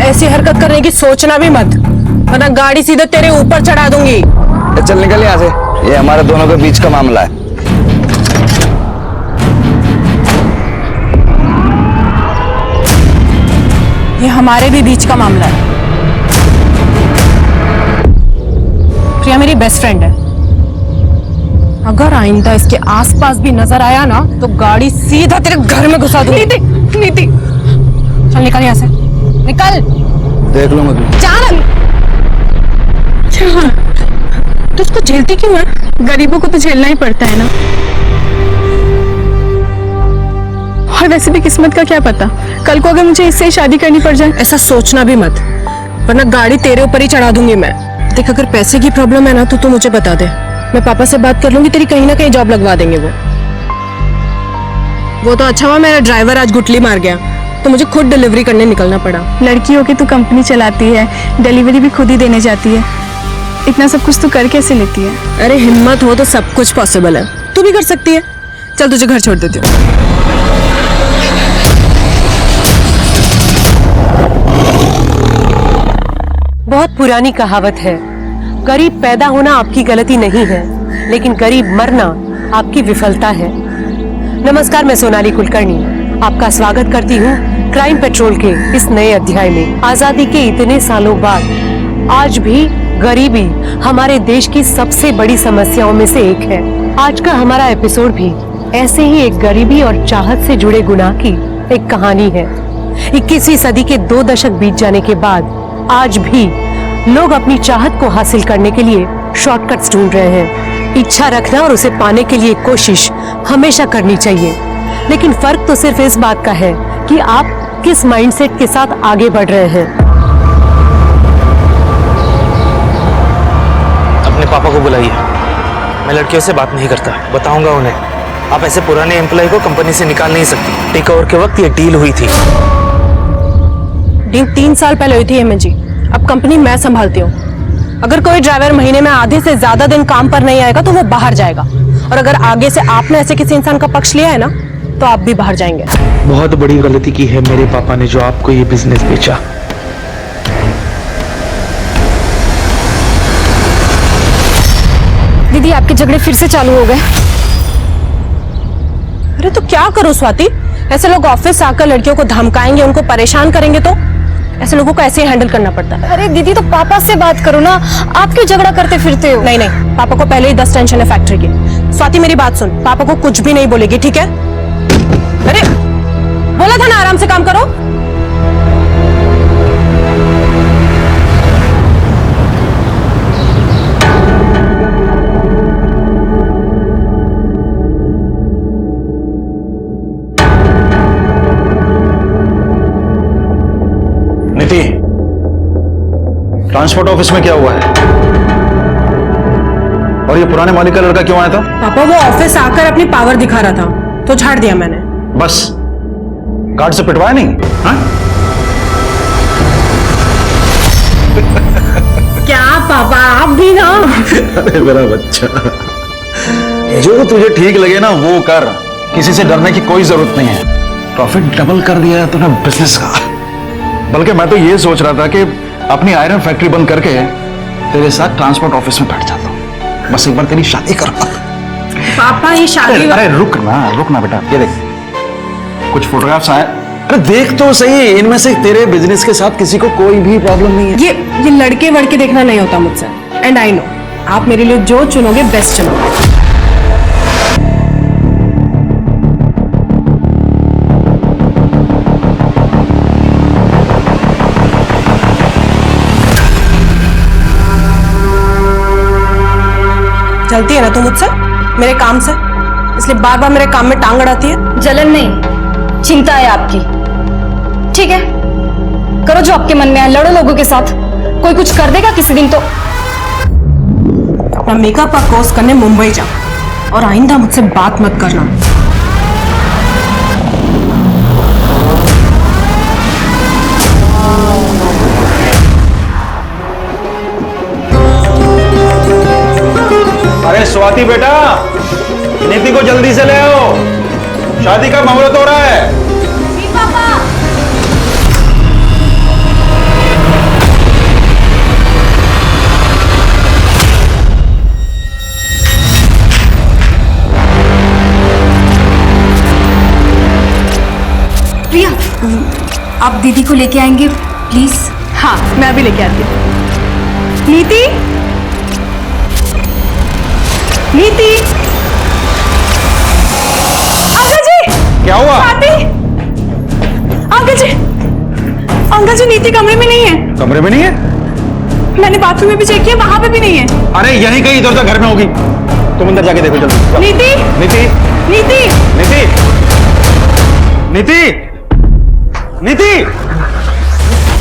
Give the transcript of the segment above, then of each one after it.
ऐसी हरकत करने की सोचना भी मत, वरना गाड़ी सीधे तेरे ऊपर चढ़ा दूंगी। चल निकल यहाँ से, ये हमारे दोनों के बीच का मामला है। ये हमारे भी बीच का मामला है। प्रिया मेरी बेस्ट फ्रेंड है, अगर आइंदा इसके आसपास भी नजर आया ना तो गाड़ी सीधा तेरे घर में घुसा दूंगी। नीति, नीति, चल निकल यहाँ से, निकल। देख लो मत। तो उसको झेलती क्यों है? गरीबों को तो झेलना ही पड़ता है ना। और वैसे भी किस्मत का क्या पता, कल को अगर मुझे इससे ही शादी करनी पड़ जाए। ऐसा सोचना भी मत, वरना गाड़ी तेरे ऊपर ही चढ़ा दूंगी मैं। देख, अगर पैसे की प्रॉब्लम है ना तो तू मुझे बता दे, मैं पापा से बात कर लूंगी, तेरी कहीं ना कहीं जॉब लगवा देंगे वो तो अच्छा हुआ मेरा ड्राइवर आज गुटली मार गया, तो मुझे खुद डिलीवरी करने निकलना पड़ा। लड़की होके तू कंपनी चलाती है, डिलीवरी भी खुद ही देने जाती है, इतना सब कुछ तू कर कैसे लेती है? अरे हिम्मत हो तो सब कुछ पॉसिबल है, तू भी कर सकती है। चल तुझे घर छोड़ देती हूँ। बहुत पुरानी कहावत है, गरीब पैदा होना आपकी गलती नहीं है, लेकिन गरीब मरना आपकी विफलता है। नमस्कार, मैं सोनाली कुलकर्णी आपका स्वागत करती हूँ क्राइम पेट्रोल के इस नए अध्याय में। आजादी के इतने सालों बाद आज भी गरीबी हमारे देश की सबसे बड़ी समस्याओं में से एक है। आज का हमारा एपिसोड भी ऐसे ही एक गरीबी और चाहत से जुड़े गुनाह की एक कहानी है। 21वीं सदी के 2 दशक बीत जाने के बाद आज भी लोग अपनी चाहत को हासिल करने के लिए शॉर्टकट्स ढूंढ रहे हैं। इच्छा रखना और उसे पाने के लिए कोशिश हमेशा करनी चाहिए, लेकिन फर्क तो सिर्फ इस बात का है कि आप किस माइंडसेट के साथ आगे बढ़ रहे हैं। अपने पापा को बुलाइए, मैं लड़कियों से बात नहीं करता, बताऊंगा उन्हें। आप ऐसे पुराने एम्प्लॉय को कंपनी से निकाल नहीं सकती। टेक ओवर के वक्त ये डील हुई थी। डील 3 साल पहले हुई थी एमएन जी, अब कंपनी मैं संभालती हूँ। अगर कोई ड्राइवर महीने में आधे से ज्यादा दिन काम पर नहीं आएगा तो वो बाहर जाएगा, और अगर आगे से आपने ऐसे किसी इंसान का पक्ष लिया है ना तो आप भी बाहर जाएंगे। बहुत बड़ी गलती की है मेरे पापा ने जो आपको ये बिजनेस बेचा। दीदी, आपके झगड़े फिर से चालू हो गए। अरे तो क्या करो स्वाति, ऐसे लोग ऑफिस आकर लड़कियों को धमकाएंगे, उनको परेशान करेंगे, तो ऐसे लोगों को ऐसे ही हैंडल करना पड़ता है। अरे दीदी, तो पापा से बात करो ना, आप क्यों झगड़ा करते फिरते हो? नहीं नहीं, पापा को पहले ही 10 टेंशन है फैक्ट्री की। स्वाति मेरी बात सुन, पापा को कुछ भी नहीं बोलेगी, ठीक है? अरे बोला था ना आराम से काम करो। नीति, ट्रांसपोर्ट ऑफिस में क्या हुआ है? और ये पुराने मालिक का लड़का क्यों आया था? पापा वो ऑफिस आकर अपनी पावर दिखा रहा था तो झाड़ दिया मैंने। बस गार्ड से पिटवाया नहीं? हाँ? क्या पापा, आप भी ना। अरे मेरा बच्चा, जो तुझे ठीक लगे ना वो कर, किसी से डरने की कोई जरूरत नहीं है। प्रॉफिट डबल कर दिया है तूने बिजनेस का। बल्कि मैं तो ये सोच रहा था कि अपनी आयरन फैक्ट्री बंद करके तेरे साथ ट्रांसपोर्ट ऑफिस में बैठ जाता हूँ, बस एक बार तेरी शादी करो। पापा ये शादी, अरे रुक ना बेटा, ये देख कुछ फोटोग्राफ्स आए। अरे देख तो सही, इनमें से तेरे बिजनेस के साथ किसी को कोई भी प्रॉब्लम नहीं है। ये लड़के वड़के देखना नहीं होता मुझसे, एंड आई नो आप मेरे लिए जो चुनोगे बेस्ट चुनोगे। चलती है ना तू मुझसे, मेरे काम से, इसलिए बार बार मेरे काम में टांग अड़ाती है। जलन नहीं, चिंता है आपकी। ठीक है, करो जो आपके मन में है, लड़ो लोगों के साथ, कोई कुछ कर देगा किसी दिन तो। अपना मेकअप का कोर्स करने मुंबई जा, और आइंदा मुझसे बात मत करना। अरे स्वाति बेटा, नीति को जल्दी से ले आओ, शादी का मुहूर्त हो रहा है। पापा। आप दीदी को लेके आएंगे प्लीज? हाँ, मैं अभी लेके आती हूँ। नीति, नीति, अंकल जी। क्या हुआ? स्वाति, अंकल जी, अंकल जी नीति कमरे में नहीं है। कमरे में नहीं है? मैंने बाथरूम में भी चेक किया, वहां पे भी नहीं है। अरे यहीं कहीं इधर उधर घर में होगी, तुम अंदर जाके देखो जल्दी। नीति, नीति, नीति, नीति, नीति, नीति,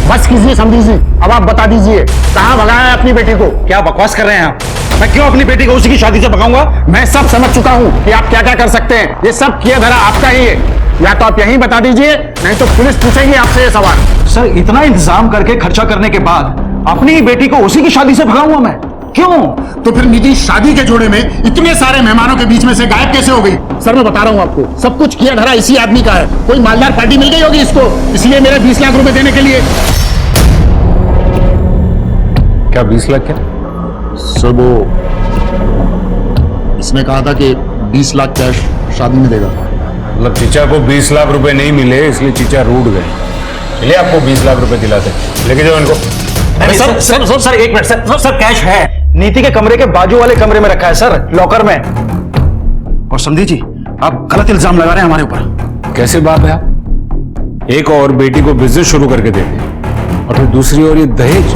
बस कीजिए, समझिए। अब आप बता दीजिए कहाँ भगाया है अपनी बेटी को? क्या बकवास कर रहे हैं आप? मैं क्यों अपनी बेटी को उसी की शादी से भगाऊंगा? मैं सब समझ चुका हूँ कि आप क्या क्या कर सकते हैं। ये सब किया धरा आपका ही है। या तो आप यहीं बता दीजिए, नहीं तो पुलिस पूछेगी आपसे ये सवाल। सर, इतना इंतजाम करके खर्चा करने के बाद अपनी ही बेटी को उसी की शादी से भगाऊंगा मैं? क्यों? तो फिर निधि शादी के जोड़े में इतने सारे मेहमानों के बीच में से गायब कैसे हो गई? सर, मैं बता रहा हूँ आपको, सब कुछ किया धरा इसी आदमी का है। कोई मालदार पार्टी मिल गई होगी इसको, इसलिए मेरे 20 लाख रुपए देने के लिए। क्या 20 लाख? क्या सर, वो इसने कहा था कि 20 लाख कैश शादी में देगा। मतलब चीचा को 20 लाख रुपए नहीं मिले, इसलिए चीचा रूठ गए। चलिए आपको 20 लाख रुपए दिलाते, लेके जाओ इनको। सर सर सर सर एक minute sir, sir sir cash है, नीति के कमरे के बाजू वाले कमरे में रखा है सर, लॉकर में। और समझी जी, आप गलत इल्जाम लगा रहे हैं हमारे ऊपर। कैसे बाप है आप? एक और बेटी को बिजनेस शुरू करके देते और फिर दूसरी ओर ये दहेज।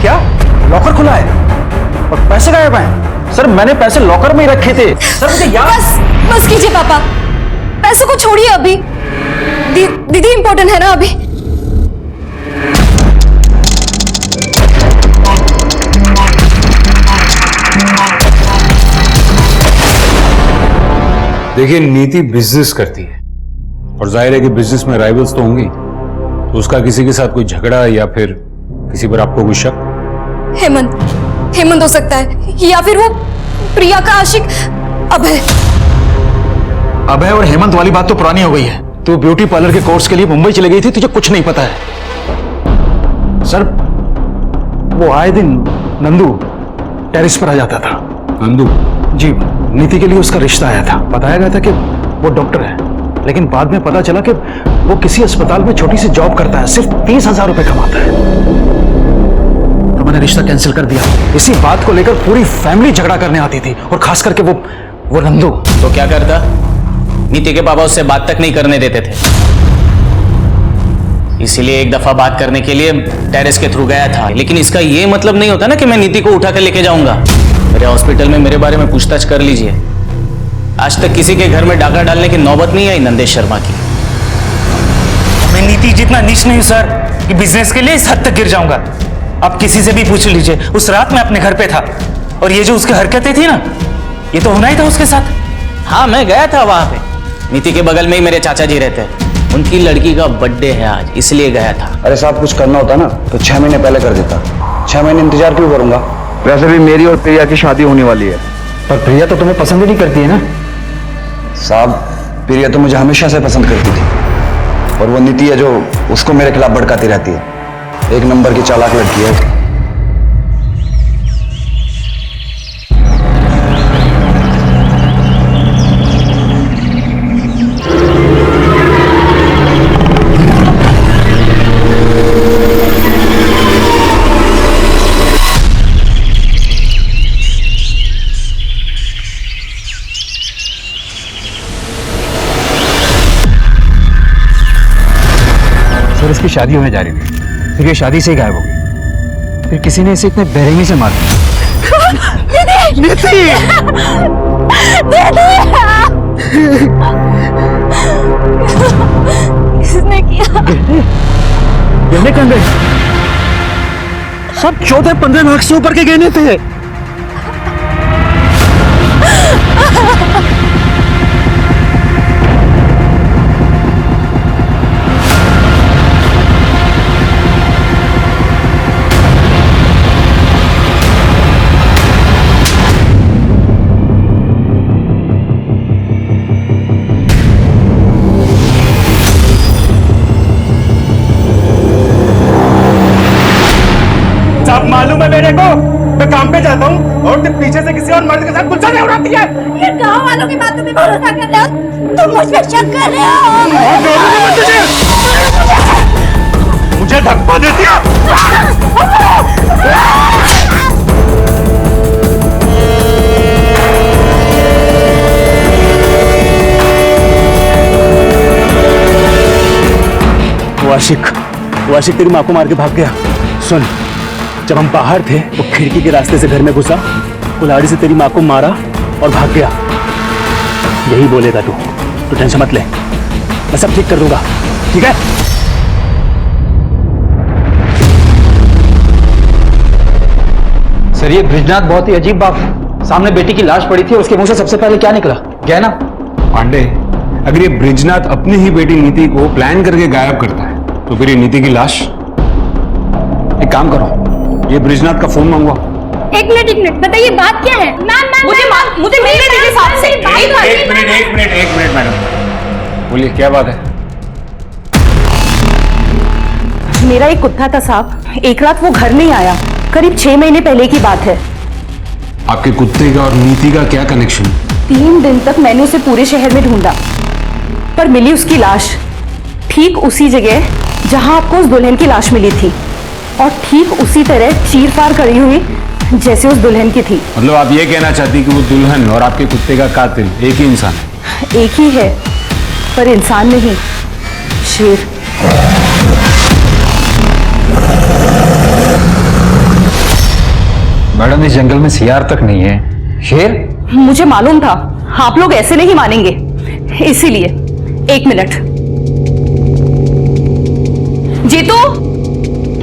क्या लॉकर खुला है और पैसे गायब हैं? सर, मैंने पैसे लॉकर में ही रखे थे सर, मुझे याद। बस कीजिए पापा, पैसों को छोड़िए अभी। दीदी इंपॉर्टेंट है ना अभी। देखिए, नीति बिजनेस करती है और जाहिर है कि बिजनेस में राइवल्स तो होंगी, तो उसका किसी के साथ कोई झगड़ा या फिर किसी पर आपको कोई शक? हेमंत हो सकता है, या फिर वो प्रिया का आशिक अभय। अभय और हेमंत वाली बात तो पुरानी हो गई है। तू ब्यूटी पार्लर के कोर्स के लिए मुंबई चली गई थी, तुझे कुछ नहीं पता है। सर, वो आए दिन नंदू टेरिस पर आ जाता था। नंदू? जी, नीति के लिए उसका रिश्ता आया था। बताया गया था कि वो डॉक्टर है, लेकिन बाद में पता चला कि वो किसी अस्पताल में छोटी सी जॉब करता है, सिर्फ 30,000 रुपए कमाता है। तो मैंने रिश्ता कैंसिल कर दिया। इसी बात को लेकर पूरी फैमिली झगड़ा करने आती थी, और खास करके वो नंदू। तो क्या करता? नीति के पापा उससे बात तक नहीं करने देते थे, इसीलिए एक दफा बात करने के लिए टेरेस के थ्रू गया था। लेकिन इसका ये मतलब नहीं होता ना कि मैं नीति को उठा कर लेके जाऊंगा। मेरे हॉस्पिटल में मेरे बारे में पूछताछ कर लीजिए। आज तक किसी के घर में डाका डालने की नौबत नहीं आई नंदेश शर्मा की। मैं नीति जितना नीच नहीं हूं सर कि बिजनेस के लिए इस हद तक गिर जाऊंगा। आप किसी से भी पूछ लीजिए, उस रात मैं अपने घर पे था और ये जो उसकी हरकतें थी ना, ये तो होना ही था उसके साथ। हाँ, मैं गया था वहां पे। नीति के बगल में ही मेरे चाचा जी रहते हैं, उनकी लड़की का बर्थडे है आज, इसलिए गया था। अरे साहब, कुछ करना होता ना तो 6 महीने पहले कर देता। 6 महीने इंतजार क्यों करूंगा? वैसे भी मेरी और प्रिया की शादी होने वाली है। पर प्रिया तो तुम्हें पसंद ही नहीं करती है ना? साहब, प्रिया तो मुझे हमेशा से पसंद करती थी, और वो नीति है जो उसको मेरे खिलाफ भड़काती रहती है। एक नंबर की चालाक लड़की है। सर, इसकी शादी होने जा रही थी, फिर ये शादी से ही गायब हो गई। फिर किसी ने इसे इतने बेरहमी से मार दिया। नीति! किसने किया? गहने कहाँ गए? सब 14-15 लाख से ऊपर के गहने थे। साहब, मालूम है मेरे को मैं काम पे जाता हूँ और तुम पीछे से किसी और मर्द के साथ गुस्सा नहीं उड़ाती है। ये गांव वालों की बातों पे भरोसा कर रहे हो, तुम मुझ पे शक कर रहे हो। मुझे धक्का देती है। वो आशिक तेरी माँ को मार के भाग गया। सुन, जब हम बाहर थे वो खिड़की के रास्ते से घर में घुसा, कुल्हाड़ी से तेरी माँ को मारा और भाग गया। यही बोलेगा तू टेंशन मत ले, मैं सब ठीक कर दूंगा, ठीक है? सर ये ब्रिजनाथ बहुत ही अजीब बात, सामने बेटी की लाश पड़ी थी और उसके मुंह से सबसे पहले क्या निकला? गया ना? पांडे, अगर ये ब्रिजनाथ अपनी ही बेटी नीति को प्लान करके गायब करता है तो फिर ये नीति की लाश? एक काम करो, ये ब्रिजनाथ का फोन मंगवा। एक मिनट बताइए बात क्या है? मुझे मिलने दीजिए साहब से। एक मिनट मैडम, बोलिए क्या बात है? मेरा एक कुत्ता था साहब, एक रात वो घर नहीं आया, करीब 6 महीने पहले की बात है। आपके कुत्ते का और नीति का क्या कनेक्शन? 3 दिन तक मैंने उसे पूरे शहर में ढूंढा, पर मिली उसकी लाश ठीक उसी जगह जहां आपको उस दुल्हन की लाश मिली थी, और ठीक उसी तरह चीर-फाड़ करी हुई जैसे उस दुल्हन की थी। मतलब आप ये कहना चाहती कि वो दुल्हन और आपके कुत्ते का कातिल एक ही इंसान है? एक ही है, पर इंसान नहीं, शेर। मैडम इस जंगल में सियार तक नहीं है, शेर? मुझे मालूम था आप लोग ऐसे नहीं मानेंगे, इसीलिए। 1 मिनट। जीतू,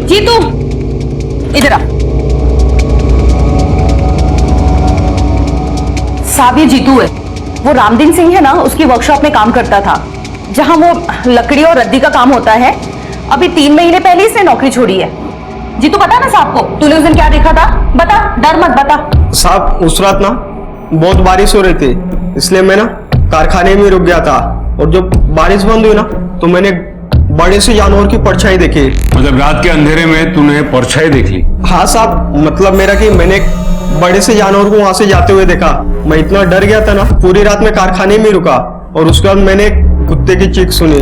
जीतू, इधर आ। साहब ये जीतू है, वो रामदीन सिंह है ना, उसकी वर्कशॉप में काम करता था, जहां वो लकड़ी और रद्दी का काम होता है। अभी 3 महीने पहले इसने नौकरी छोड़ी है। जीतू पता ना साहब को, तूने उस दिन क्या देखा था? बता, डर मत, बता। साहब उस रात ना बहुत बारिश हो रही थी, इसलिए मैं ना कारखाने में रुक गया था, और जब बारिश बंद हुई ना तो मैंने बड़े से जानवर की परछाई देखी। मतलब रात के अंधेरे में तूने परछाई देख ली? हाँ साहब, मतलब मेरा कि मैंने एक बड़े से जानवर को वहां से जाते हुए देखा। मैं इतना डर गया था ना, पूरी रात में कारखाने में रुका, और उसके बाद मैंने कुत्ते की चीख सुनी।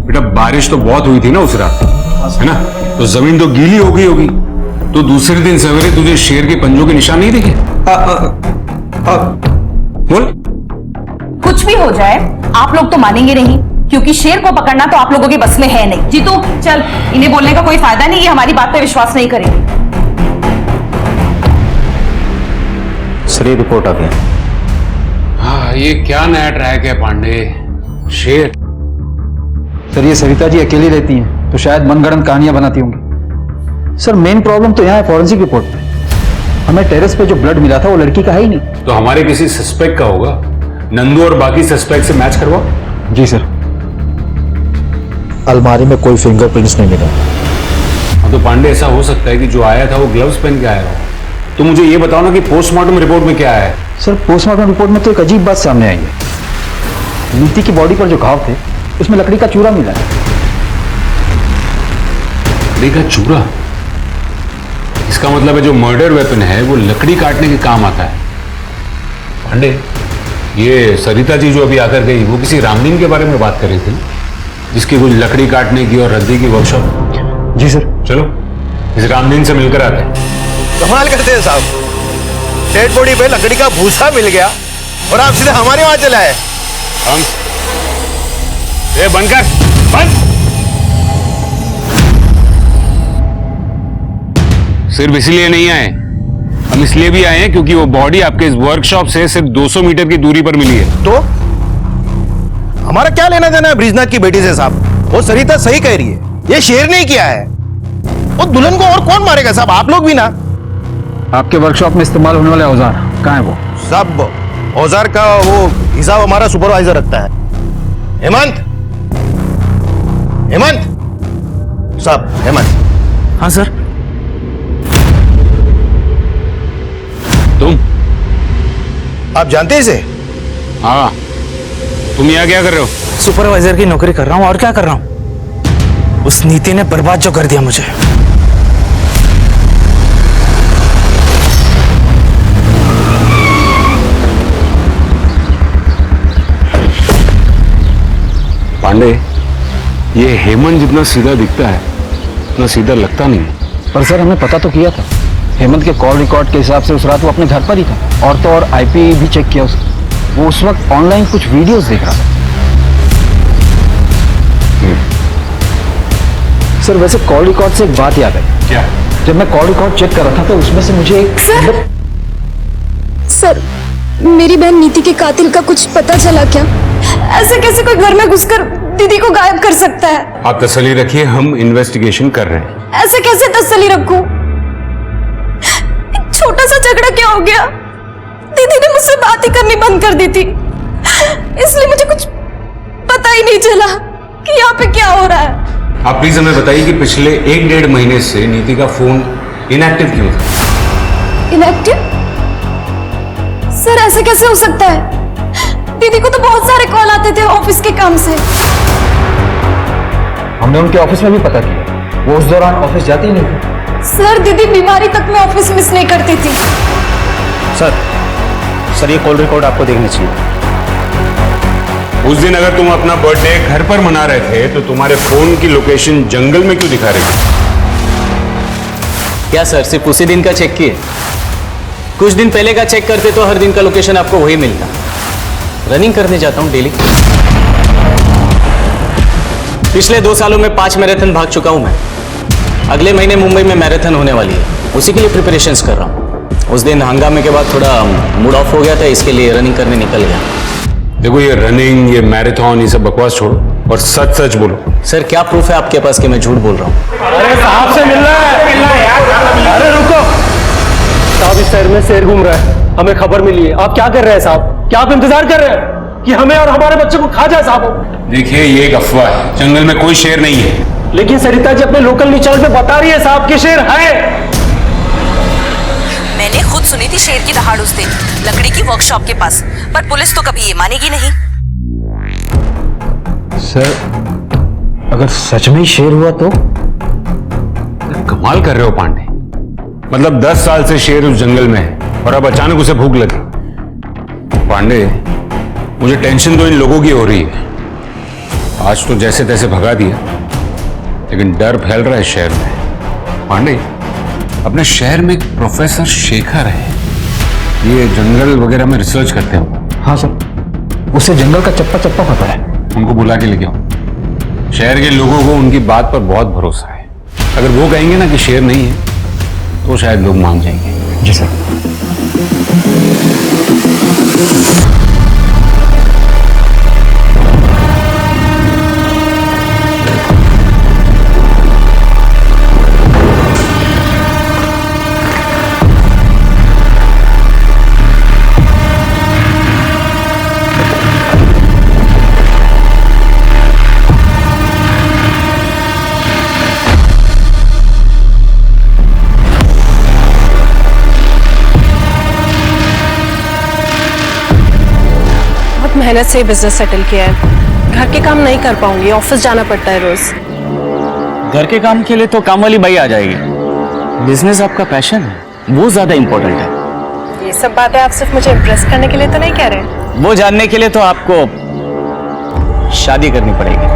बेटा बारिश तो बहुत हुई थी ना उस रात, है ना? तो जमीन तो गीली हो गई होगी, तो दूसरे दिन सवेरे तुझे शेर के पंजों के निशान नहीं दिखे? बोल। कुछ भी हो जाए आप लोग तो मानेंगे नहीं, क्योंकि शेर को पकड़ना तो आप लोगों की बस में है नहीं। जीतू चल, इन्हें बोलने का कोई फायदा नहीं, ये हमारी बात पे विश्वास नहीं करेंगे। सर ये रिपोर्ट आ गया। हाँ, ये क्या नया ट्रैक है पांडे? शेर? सर ये सरिता जी अकेली रहती हैं तो शायद मनगढ़ंत कहानियां बनाती होंगी। सर मेन प्रॉब्लम तो यहाँ है फॉरेंसिक रिपोर्ट में। हमें टेरेस पे जो ब्लड मिला था वो लड़की का है ही नहीं। तो हमारे किसी सस्पेक्ट का होगा। नंदू और बाकी सस्पेक्ट से मैच करवाओ। जी सर। अलमारी में कोई फिंगरप्रिंट्स नहीं मिला। हाँ तो पांडे ऐसा हो सकता है कि जो आया था वो ग्लव्स पहन के आया हो। तो मुझे ये बताओ ना कि पोस्टमार्टम रिपोर्ट में क्या है? सर पोस्टमार्टम रिपोर्ट में तो एक अजीब बात सामने आई है। नीति की बॉडी पर जो घाव थे उसमें लकड़ी का चूरा मिला है। लकड़ी का चूरा? इसका मतलब है जो मर्डर वेपन है वो लकड़ी काटने के काम आता है। पांडे, ये सरिता जी जो अभी आकर गई वो किसी रामदीन के बारे में बात कर रही थी, जिसकी कुछ लकड़ी काटने की और रद्दी की वर्कशॉप। जी सर। चलो इस रामदीन से मिलकर आते हैं। कमाल करते हैं साहब, डेड बॉडी पे लकड़ी का भूसा मिल गया और आप सीधे हमारे वहां चले आए। हम ये बंद कर, बंद। सिर्फ इसलिए नहीं आए, हम इसलिए भी आए हैं क्योंकि वो बॉडी आपके इस वर्कशॉप से सिर्फ 200 मीटर की दूरी पर मिली है। तो हमारा क्या लेना देना है ब्रिजनाथ की बेटी से साहब? वो सरिता सही कह रही है, ये शेर नहीं किया है। वो दुल्हन को और कौन मारेगा साहब? आप लोग भी ना। आपके वर्कशॉप में इस्तेमाल होने वाले औजार कहाँ है वो? सब औजार का वो हिसाब हमारा सुपरवाइजर रखता है। हेमंत, हेमंत साहब, हेमंत। हाँ सर। तुम? आप जानते हैं इसे? हाँ। तुम यहाँ क्या कर रहे हो? सुपरवाइजर की नौकरी कर रहा हूँ, और क्या कर रहा हूँ? उस नीति ने बर्बाद जो कर दिया मुझे। पांडे, ये हेमंत जितना सीधा दिखता है उतना सीधा लगता नहीं है। पर सर हमने पता तो किया था, हेमंत के कॉल रिकॉर्ड के हिसाब से उस रात वो अपने घर पर ही था। और तो और आईपी भी चेक किया उसने, वो उस वक्त ऑनलाइन कुछ वीडियोस देख रहा था। सर वैसे कॉल रिकॉर्ड से एक बात याद आई। क्या? जब मैं कॉल रिकॉर्ड चेक कर रहा था तो उसमें से मुझे एक सर मेरी बहन नीति के कातिल का कुछ पता चला क्या? ऐसे कैसे कोई घर में घुसकर दीदी को गायब कर सकता है? आप तसल्ली रखिए, हम इन्वेस्टिगेशन कर रहे हैं। ऐसे कैसे तसल्ली रखूं? छोटा सा झगड़ा क्या हो गया? दीदी ने मुझसे बात ही करनी बंद कर दी थी, इसलिए मुझे कुछ पता ही नहीं चला कि यहाँ पे क्या हो रहा है। आप प्लीज हमें बताइए कि पिछले 1-1.5 महीने से नीति का फोन इनएक्टिव क्यों था? इनएक्टिव? सर ऐसे कैसे हो सकता है? दीदी को तो बहुत सारे कॉल आते थे ऑफिस के काम से। हमने उनके ऑफिस में भी पता किया, वो उस दौरान ऑफिस जाती ही नहीं थी। सर दीदी बीमारी तक में ऑफिस मिस नहीं करती थी। सर ये कॉल रिकॉर्ड आपको देखनी चाहिए। उस दिन अगर तुम अपना बर्थडे घर पर मना रहे थे तो तुम्हारे फोन की लोकेशन जंगल में क्यों दिखा रही थी? क्या सर सिर्फ उसी दिन का चेक किए? कुछ दिन पहले का चेक करते तो हर दिन का लोकेशन आपको वही मिलता। रनिंग करने जाता हूं डेली। पिछले 2 सालों में 5 मैराथन भाग चुका हूं मैं। अगले महीने मुंबई में मैराथन होने वाली है, उसी के लिए प्रिपरेशंस कर रहा हूं। उस दिन हंगामे के बाद थोड़ा मूड ऑफ हो गया था, इसके लिए रनिंग करने निकल गया। देखो ये रनिंग, ये मैराथन, ये सब बकवास छोड़ो और सच सच बोलो। सर क्या प्रूफ है आपके पास कि मैं झूठ बोल रहा हूँ? अरे साहब से मिलना है। अरे रुको साहब, इस शहर में शेर घूम रहा है, हमें खबर मिली है। आप क्या कर रहे हैं साहब? क्या आप इंतजार कर रहे हैं कि हमें और हमारे बच्चे को खा जाए साहब? देखिए ये एक अफवाह है, जंगल में कोई शेर नहीं है। लेकिन सरिता जी अपने लोकल न्यूज चैनल पे बता रही है साहब कि शेर है। मैंने खुद सुनी थी शेर की दहाड़ उस दिन लकड़ी की वर्कशॉप के पास, पर पुलिस तो कभी ये मानेगी नहीं। सर अगर सच में ही शेर हुआ तो? कमाल कर रहे हो पांडे, मतलब 10 साल से शेर उस जंगल में है और अब अचानक उसे भूख लगी। पांडे मुझे टेंशन तो इन लोगों की हो रही है। आज तो जैसे तैसे भगा दिया, लेकिन डर फैल रहा है शहर में। पांडे अपने शहर में एक प्रोफेसर शेखर है, ये जंगल वगैरह में रिसर्च करते हैं। हाँ सर, उससे जंगल का चप्पा चप्पा पता है। उनको बुला के लेके आओ। शहर के लोगों को उनकी बात पर बहुत भरोसा है। अगर वो कहेंगे ना कि शेर नहीं है तो शायद लोग मान जाएंगे। जी सर। मेहनत से बिजनेस सेटल किया है। घर के काम नहीं कर पाऊंगी, ऑफिस जाना पड़ता है रोज। घर के काम के लिए तो काम वाली बाई आ जाएगी। बिजनेस आपका पैशन है, वो ज्यादा इंपॉर्टेंट है। ये सब बातें आप सिर्फ मुझे इम्प्रेस करने के लिए तो नहीं कह रहे? वो जानने के लिए तो आपको शादी करनी पड़ेगी।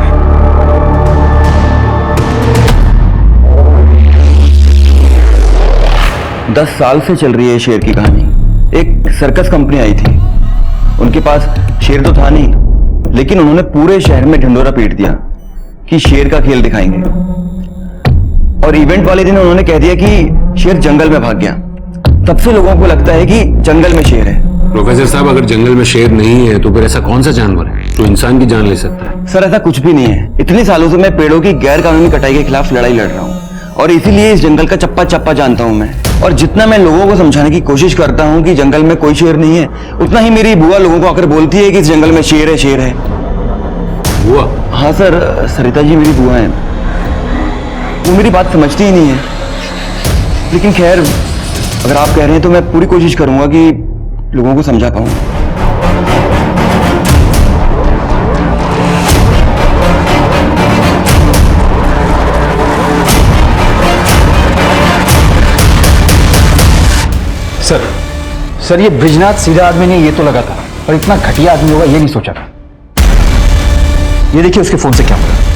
दस साल से चल रही है शेर की कहानी। एक सर्कस कंपनी आई थी, उनके पास शेर तो था नहीं, लेकिन उन्होंने पूरे शहर में ढिंढोरा पीट दिया कि शेर का खेल दिखाएंगे। और इवेंट वाले दिन उन्होंने कह दिया कि शेर जंगल में भाग गया। तब से लोगों को लगता है कि जंगल में शेर है। प्रोफेसर साहब, अगर जंगल में शेर नहीं है तो फिर ऐसा कौन सा जानवर है जो इंसान की जान ले सकता है? सर ऐसा कुछ भी नहीं है। इतने सालों से मैं पेड़ों की गैर कानूनी कटाई के खिलाफ लड़ाई लड़ रहा हूँ और इसीलिए इस जंगल का चप्पा चप्पा जानता हूँ मैं। और जितना मैं लोगों को समझाने की कोशिश करता हूँ कि जंगल में कोई शेर नहीं है, उतना ही मेरी बुआ लोगों को आकर बोलती है कि इस जंगल में शेर है, शेर है। बुआ? हाँ सर, सरिता जी मेरी बुआ हैं। वो मेरी बात समझती ही नहीं है। लेकिन खैर, अगर आप कह रहे हैं तो मैं पूरी कोशिश करूंगा कि लोगों को समझा पाऊं। सर ये ब्रिजनाथ सीधा आदमी नहीं, ये तो लगा था, पर इतना घटिया आदमी होगा ये नहीं सोचा था। ये देखिए उसके फोन से क्या हुआ।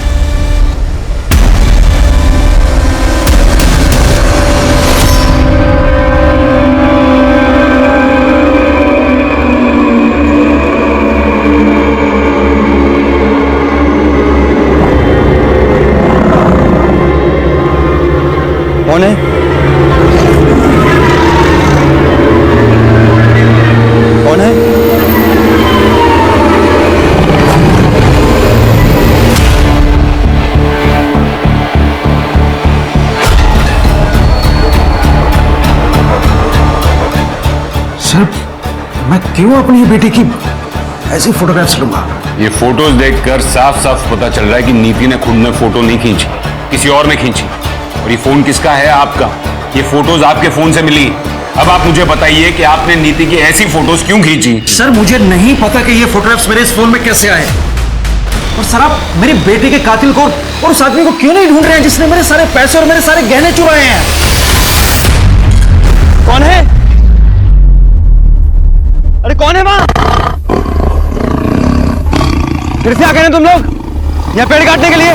कौन है? कौन है? सर, मैं क्यों अपनी बेटी की ऐसी फोटोग्राफ्स लूंगा? ये फोटोज देखकर साफ साफ पता चल रहा है कि नीति ने खुद में फोटो नहीं खींची, किसी और ने खींची। और ये फोन किसका है? आपका। ये फोटोज आपके फोन से मिली। अब आप मुझे बताइए कि आपने नीति की ऐसी फोटोज क्यों खींची? सर, मुझे नहीं पता कि ये फोटोग्राफ्स मेरे इस फोन में कैसे आए। और सर, आप मेरी बेटी के कातिल को और उस आदमी को क्यों नहीं ढूंढ रहे हैं जिसने मेरे सारे पैसे और मेरे सारे गहने चुराए हैं? कौन है? अरे कौन है वहां? फिर से आ गए तुम लोग यहाँ पेड़ काटने के लिए?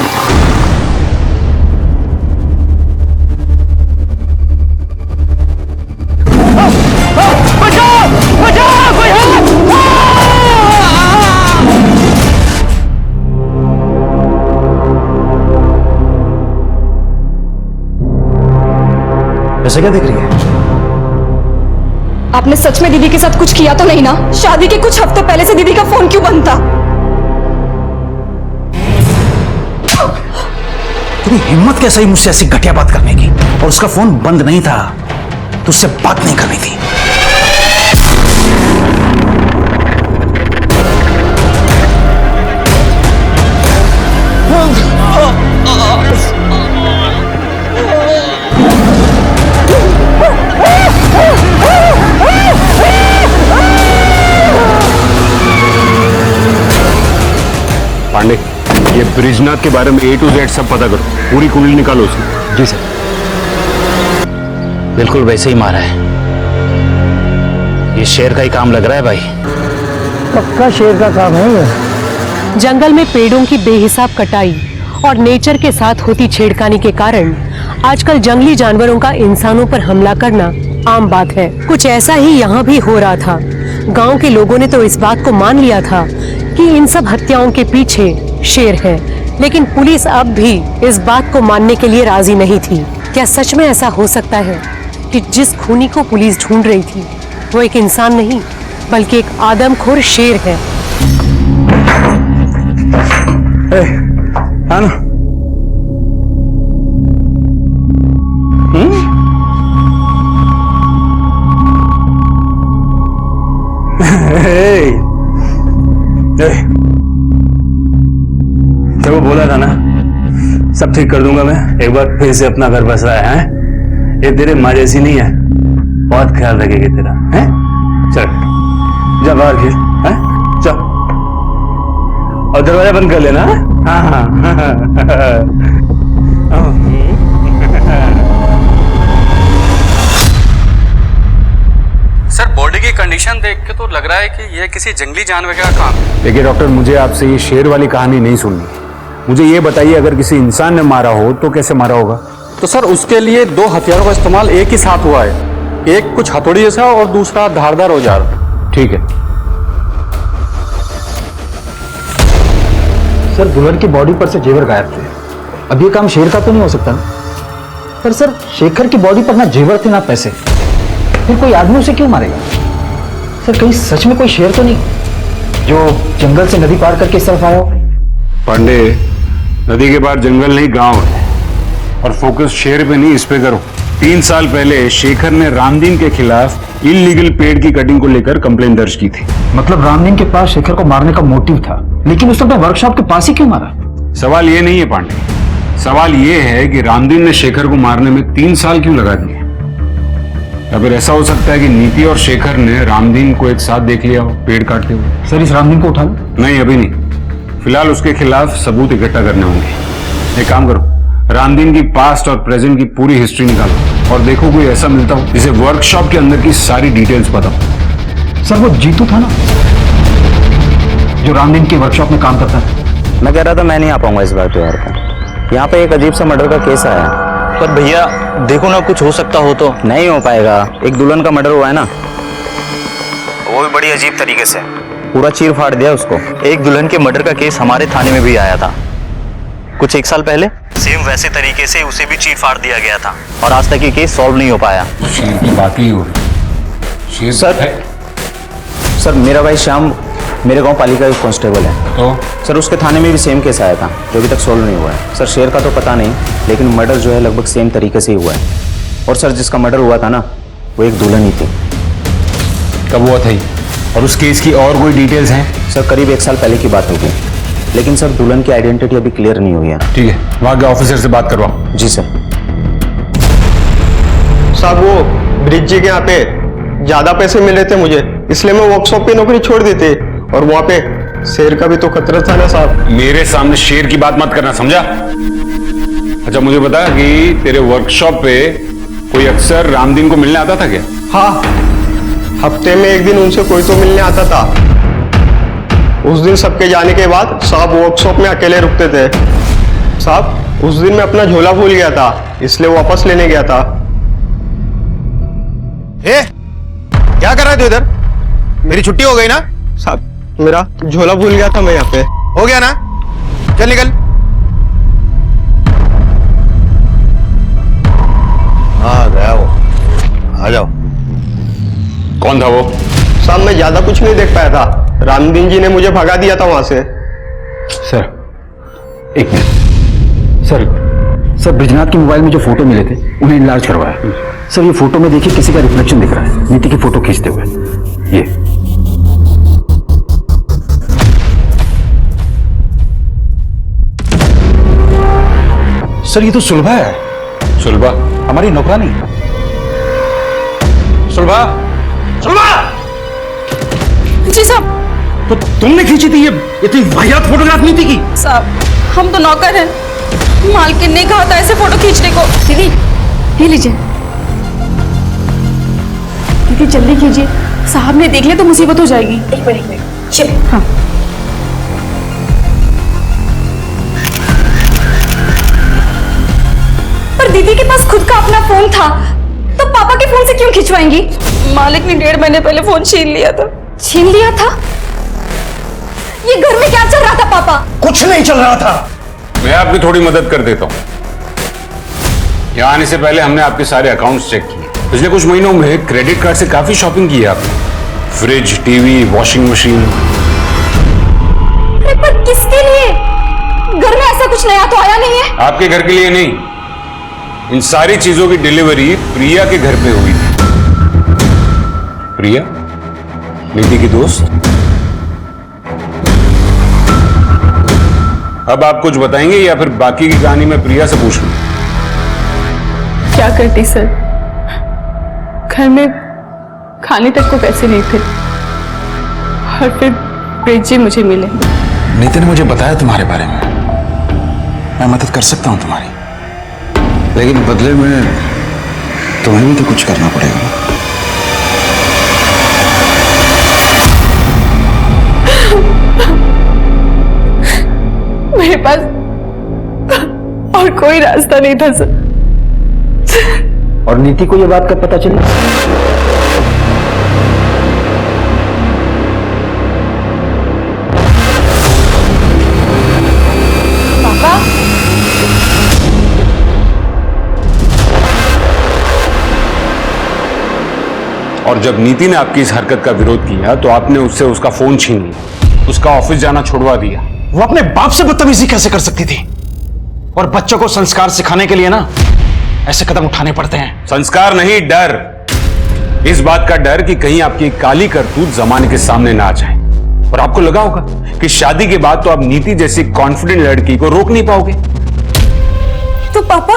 बचाओ! बचाओ! कोई है! ऐसे क्या देख रही है? आपने सच में दीदी के साथ कुछ किया तो नहीं ना? शादी के कुछ हफ्ते पहले से दीदी का फोन क्यों बंद था? तेरी हिम्मत कैसे हुई मुझसे ऐसी घटिया बात करने की? और उसका फोन बंद नहीं था, तुझसे बात नहीं करनी थी। पांडे, ये ब्रिजनाथ के बारे में A to Z सब पता करो, पूरी कुंडली निकालो उसकी। जी सर। बिल्कुल वैसे ही मारा है। ये शेर का ही काम लग रहा है भाई। पक्का शेर का काम है ये। जंगल में पेड़ों की बेहिसाब कटाई और नेचर के साथ होती छेड़खानी के कारण आजकल जंगली जानवरों का इंसानों पर हमला करना आम बात है। कुछ ऐसा ही यहाँ भी हो रहा था। गांव के लोगों ने तो इस बात को मान लिया था कि इन सब हत्याओं के पीछे शेर है, लेकिन पुलिस अब भी इस बात को मानने के लिए राजी नहीं थी। क्या सच में ऐसा हो सकता है कि जिस खूनी को पुलिस ढूंढ रही थी वो एक इंसान नहीं बल्कि एक आदमखोर शेर है? आना। जब वो बोला था ना सब ठीक कर दूंगा मैं, एक बार फिर से अपना घर बस रहा है। ये तेरे माँ जैसी नहीं है, बहुत ख्याल रखेगी तेरा। है चल जा बाहर खेल, है चल, और दरवाजा बंद कर लेना। हाँ हाँ सर, बॉडी की कंडीशन देख के तो लग रहा है कि यह किसी जंगली जानवर का काम है। देखिए डॉक्टर, मुझे आपसे ये शेर वाली कहानी नहीं सुननी। मुझे ये बताइए, अगर किसी इंसान ने मारा हो तो कैसे मारा होगा? तो सर, उसके लिए दो हथियारों का इस्तेमाल एक ही साथ हुआ है। एक कुछ हथौड़ी जैसा और दूसरा धारदार औजार। ठीक है सर, दुल्हन की बॉडी पर से जेवर गायब थे। अब ये काम शेर का तो नहीं हो सकता ना? पर सर, शेखर की बॉडी पर ना जेवर थे ना पैसे, फिर कोई आदमी उसे क्यों मारेगा? सर, कहीं सच में कोई शेर तो नहीं जो जंगल से नदी पार करके इस तरफ आया हो? पांडे, नदी के पार जंगल नहीं गांव है, और फोकस शेर पे नहीं इस पे करो। 3 साल पहले शेखर ने रामदीन के खिलाफ इलीगल पेड़ की कटिंग को लेकर कंप्लेन दर्ज की थी। मतलब रामदीन के पास शेखर को मारने का मोटिव था, लेकिन उसने अपने वर्कशॉप के पास ही क्यों मारा? सवाल ये नहीं है पांडे, सवाल ये है कि रामदीन ने शेखर को मारने में 3 साल क्यों लगा दिए? या फिर ऐसा हो सकता है कि नीति और शेखर ने रामदीन को एक साथ देख लिया हो पेड़ काटते हुए। सर, इस रामदीन को उठा लो। नहीं, अभी नहीं, फिलहाल उसके खिलाफ सबूत इकट्ठा करने होंगे। एक काम करो, रामदीन की पास्ट और प्रेजेंट की पूरी हिस्ट्री निकालो और देखो कोई ऐसा मिलता हो जिसे वर्कशॉप के अंदर की सारी डिटेल्स पता हो। सर, वो जीतू था ना जो रामदीन के वर्कशॉप में काम करता था? मैं कह रहा था मैं नहीं आ पाऊंगा इस बार त्योहार पे। यहाँ पे एक अजीब सा मर्डर का केस आया है। पर भैया देखो ना, कुछ हो सकता हो तो। नहीं हो पाएगा, एक दुल्हन का मर्डर हुआ है ना, वो भी बड़ी अजीब तरीके से, पूरा चीर फाड़ दिया उसको। एक दुल्हन के मर्डर का केस हमारे थाने में भी आया था कुछ 1 साल पहले, सेम वैसे तरीके से उसे भी चीर फाड़ दिया गया था और आज तक ये केस सॉल्व नहीं हो पाया। शेर की बात ही हो रही। सर मेरा भाई श्याम मेरे गांव पालिका का कांस्टेबल है। तो सर उसके थाने में भी सेम केस आया था जो अभी तक सॉल्व नहीं हुआ है। सर शेर का तो पता नहीं, लेकिन मर्डर जो है लगभग सेम तरीके से ही हुआ है। और सर जिसका मर्डर हुआ था ना, वो एक दुल्हन ही थी। कब हुआ था ये? और उस केस की और कोई डिटेल्स हैं? सर करीब 1 साल पहले की बात होगी, लेकिन सर दुल्हन की आइडेंटिटी अभी क्लियर नहीं हुई है। ठीक है, वहां के ऑफिसर से बात करवाओ। जी सर। साहब वो ब्रिज जी के यहाँ पे ज्यादा पैसे मिल रहे थे मुझे, इसलिए मैं वर्कशॉप पे नौकरी छोड़ दी थी। और वहां पे शेर का भी तो खतरा था ना साहब। मेरे सामने शेर की बात मत करना, समझा? अच्छा मुझे बता कि तेरे वर्कशॉप पे कोई अक्सर रामदीन को मिलने आता था क्या? हाँ, हफ्ते में 1 दिन उनसे कोई तो मिलने आता था। उस दिन सबके जाने के बाद साहब वर्कशॉप में अकेले रुकते थे। साहब उस दिन मैं अपना झोला भूल गया था, इसलिए वापस लेने गया था। क्या कर रहा है तू इधर? मेरी छुट्टी हो गई ना? साहब मेरा झोला भूल गया था मैं यहाँ पे। हो गया ना? चल निकल। आ गया वो, आ जाओ। कौन था वो? साहब मैं ज्यादा कुछ नहीं देख पाया था, रामदीन जी ने मुझे भगा दिया था वहां से। सर एक मिनट। सर ब्रिजनाथ के मोबाइल में जो फोटो मिले थे उन्हें इनलार्ज करवाया। सर ये फोटो में देखिए किसी का रिफ्लेक्शन दिख रहा है, नीति की फोटो खींचते हुए। ये सर ये तो सुलभा है। सुलभा? हमारी नौकरानी। सुलभा? सुलभा! जी साहब। तो तुमने खींची थी ये इतनी वाहियात फोटोग्राफ नीति की? साहब हम तो नौकर हैं, मालकिन ने कहा था ऐसे फोटो खींचने को। दीदी ये लीजिए। दीदी जल्दी कीजिए, साहब ने देख लिया तो मुसीबत हो जाएगी। एक मिनट चल। हाँ पर दीदी के पास खुद का अपना फोन था, तो पापा के फोन से क्यों खिंचवाएंगी? मालिक ने 1.5 महीने पहले फोन छीन लिया था। छीन लिया था? ये घर में क्या चल रहा था पापा? कुछ नहीं चल रहा था। मैं आपकी थोड़ी मदद कर देता हूं। यहाँ आने से पहले हमने आपके सारे अकाउंट्स चेक किए। पिछले कुछ महीनों में क्रेडिट कार्ड से काफी शॉपिंग की है आपने, फ्रिज, टीवी, वॉशिंग मशीन। पर किसके लिए? घर में ऐसा कुछ नया तो आया नहीं है। आपके घर के लिए नहीं, इन सारी चीजों की डिलीवरी प्रिया के घर पे हुई थी। प्रिया नीति की दोस्त। अब आप कुछ बताएंगे या फिर बाकी की कहानी मैं प्रिया से पूछ लूं? क्या करती सर, घर में खाने तक को पैसे नहीं थे और फिर ब्रिज जी मुझे मिले। नीति ने मुझे बताया तुम्हारे बारे में। मैं मदद कर सकता हूं तुम्हारी, लेकिन बदले में तुम्हें भी तो कुछ करना पड़ेगा। मेरे पास और कोई रास्ता नहीं था सर। और नीति को यह बात कब पता चली? पापा और जब नीति ने आपकी इस हरकत का विरोध किया तो आपने उससे उसका फोन छीन लिया, उसका ऑफिस जाना छुड़वा दिया। वो अपने बाप से बदतमीजी कैसे कर सकती थी? और बच्चों को संस्कार सिखाने के लिए ना ऐसे कदम उठाने पड़ते हैं। संस्कार नहीं, डर। इस बात का डर कि कहीं आपकी काली करतूत जमाने के सामने ना आ जाए। और आपको लगा होगा कि शादी के बाद तो आप नीति जैसी कॉन्फिडेंट लड़की को रोक नहीं पाओगे। तो पापा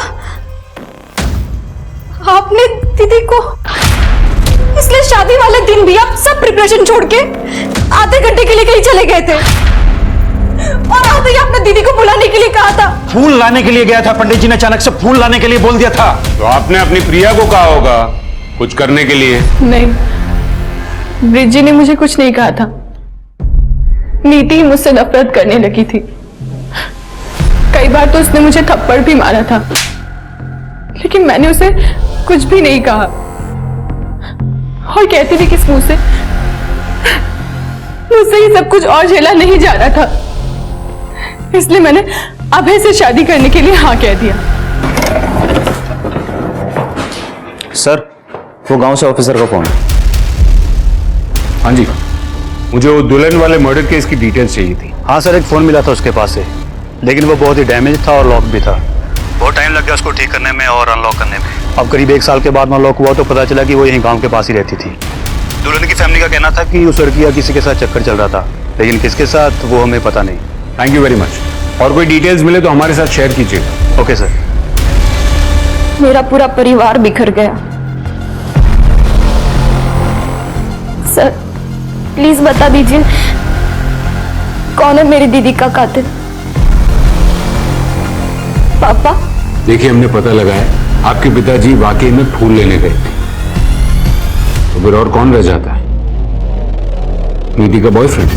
आपने दीदी को, इसलिए शादी वाले दिन भी आप सब प्रिपरेशन छोड़ के आधे घंटे के लिए कहीं चले गए थे और आते ही आपने दीदी को बुलाने के लिए कहा था। फूल लाने के लिए गया था, पंडित जी ने अचानक से फूल लाने के लिए बोल दिया था। तो आपने अपनी प्रिया को कहा होगा कुछ करने के लिए। नहीं, ब्रिज जी ने मुझे कुछ नहीं कहा था। नीति मुझसे नफरत करने लगी थी कई बार तो उसने मुझे थप्पड़ भी मारा था, लेकिन मैंने उसे कुछ भी नहीं कहा और कहती थी किस मुंह से मुझसे ये सब कुछ और झेला नहीं जा रहा था, इसलिए मैंने अभय से शादी करने के लिए हाँ कह दिया। सर, वो गांव से ऑफिसर का फोन। हाँ जी, मुझे वो दुल्हन वाले मर्डर केस की डिटेल्स चाहिए थी। हाँ सर, एक फ़ोन मिला था उसके पास से, लेकिन वो बहुत ही डैमेज था और लॉक भी था। बहुत टाइम लग गया उसको ठीक करने में और अनलॉक करने में। अब करीब 1 साल के बाद अनलॉक हुआ तो पता चला कि वो यहीं गांव के पास ही रहती थी। दुल्हन की फैमिली का कहना था कि उस लड़की का किसी के साथ चक्कर चल रहा था, लेकिन किसके साथ वो हमें पता नहीं। Thank you very much. और कोई डिटेल्स मिले तो हमारे साथ शेयर कीजिएगा। Okay sir. मेरा पूरा परिवार बिखर गया। सर प्लीज बता दीजिए कौन है मेरी दीदी का कातिल। पापा, देखिए, हमने पता लगाया आपके पिताजी वाकई में फूल लेने गए थे, तो फिर और कौन रह जाता है? नीति का बॉयफ्रेंड।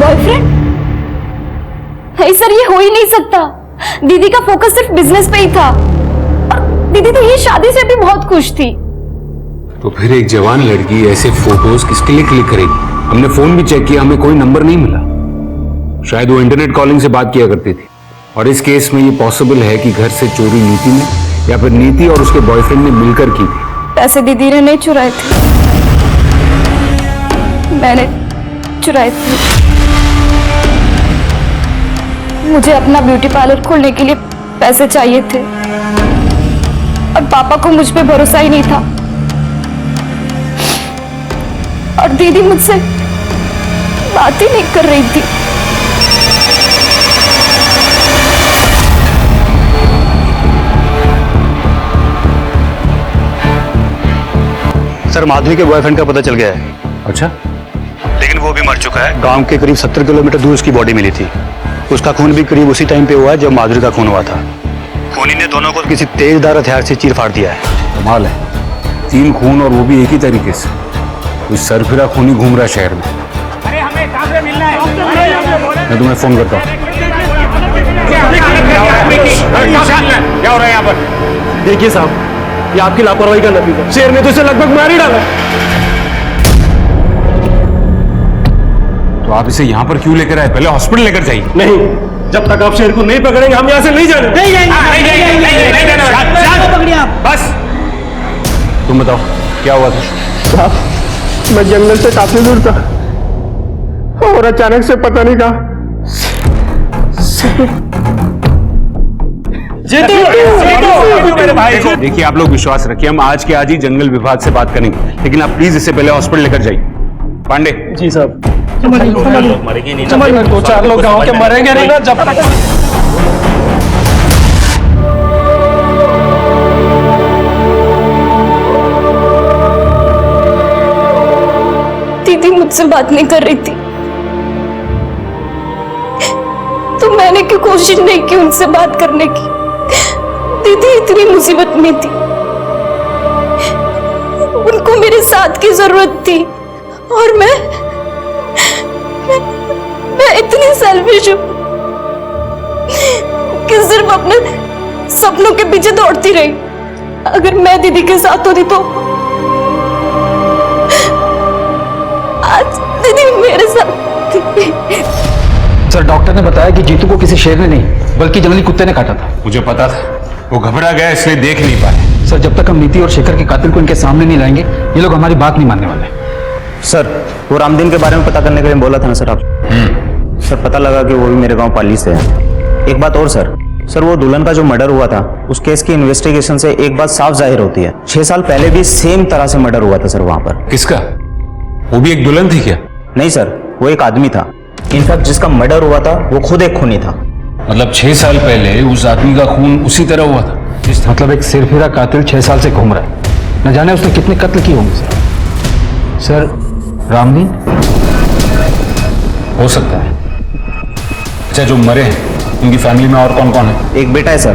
बॉयफ्रेंड? नहीं सर, ये हो ही नहीं सकता। दीदी का फोकस सिर्फ बिजनेस पे ही था और दीदी तो ये शादी से भी बहुत खुश थी। तो फिर एक जवान लड़की ऐसे फोटोज किसके लिए क्लिक करेगी? हमने फोन भी चेक किया, हमें कोई नंबर नहीं मिला। शायद वो इंटरनेट कॉलिंग से बात किया करती थी। और इस केस में ये पॉसिबल है कि घर से चोरी नीति ने या फिर नीति और उसके बॉयफ्रेंड ने मिलकर की थी। पैसे दीदी ने नहीं चुराए थे, मैंने चुराए थे। मुझे अपना ब्यूटी पार्लर खोलने के लिए पैसे चाहिए थे और पापा को मुझ पे भरोसा ही नहीं था और दीदी मुझसे बात ही नहीं कर रही थी। सर, माधुरी के बॉयफ्रेंड का पता चल गया है। अच्छा? लेकिन वो भी मर चुका है। गांव के करीब 70 किलोमीटर दूर उसकी बॉडी मिली थी। उसका खून भी करीब उसी टाइम पे हुआ है जब माधुरी का खून हुआ था। खूनी ने दोनों को किसी तेजदार हथियार से चीर फाड़ दिया है। कमाल है, 3 खून और वो भी एक ही तरीके से। कोई सरफिरा खूनी घूम रहा है शहर में। अरे हमें कहां से मिलना है? मैं तुम्हें फोन करता हूँ। क्या हो रहा है यहाँ पर? देखिए साहब, ये आपकी लापरवाही का नतीजा। शेर ने तो इसे लगभग मार ही डाला। तो आप इसे यहाँ पर क्यों लेकर आए? पहले हॉस्पिटल लेकर जाइए। नहीं, जब तक आप शेर को नहीं पकड़ेंगे हम यहाँ से नहीं जाने। बस तुम बताओ क्या हुआ था? साहब, मैं जंगल से काफी दूर था और अचानक से पता नहीं कहा देखिए, आप लोग विश्वास रखिए, हम आज के आज ही जंगल विभाग से बात करेंगे, लेकिन आप प्लीज इसे पहले हॉस्पिटल लेकर जाइए। पांडे जी साहब। समझ 2-4 लोग गांव के मरेंगे नहीं ना जब तक। दीदी मुझसे बात नहीं कर रही थी तो मैंने क्यों कोशिश नहीं की उनसे बात करने की। दीदी इतनी मुसीबत में थी, उनको मेरे साथ की जरूरत थी और मैं इतनी सेल्फिश हूं कि सिर्फ अपने सपनों के पीछे दौड़ती रही। अगर मैं दीदी के साथ होती तो आज दीदी मेरे साथ थी। सर, डॉक्टर ने बताया कि जीतू को किसी शेर ने नहीं बल्कि जंगली कुत्ते ने काटा था। मुझे पता था, वो घबरा गया इसलिए देख नहीं पाए। सर, जब तक हम नीति और शेखर के कातिल को इनके सामने नहीं लाएंगे ये लोग हमारी बात नहीं मानने वाले। सर, वो रामदीन के बारे में पता करने के लिए बोला था ना सर आप? सर, पता लगा कि वो भी मेरे गांव पाली से है। एक बात और सर, वो दुल्हन का जो मर्डर हुआ था उस केस की इन्वेस्टिगेशन से एक बात साफ जाहिर होती है, 6 साल पहले भी सेम तरह से मर्डर हुआ था सर वहां पर। किसका? वो भी एक दुल्हन थी क्या? नहीं सर, वो एक आदमी था। इनफैक्ट जिसका मर्डर हुआ था वो खुद एक खूनी था। मतलब 6 साल पहले उस आदमी का खून उसी तरह हुआ था? मतलब एक सिरफिरा कातिल 6 साल से घूम रहा है, न जाने उसने कितने कत्ल किए होंगे। सर, रामदीन हो सकता है। अच्छा, जो मरे हैं उनकी फैमिली में और कौन कौन है? एक बेटा है सर।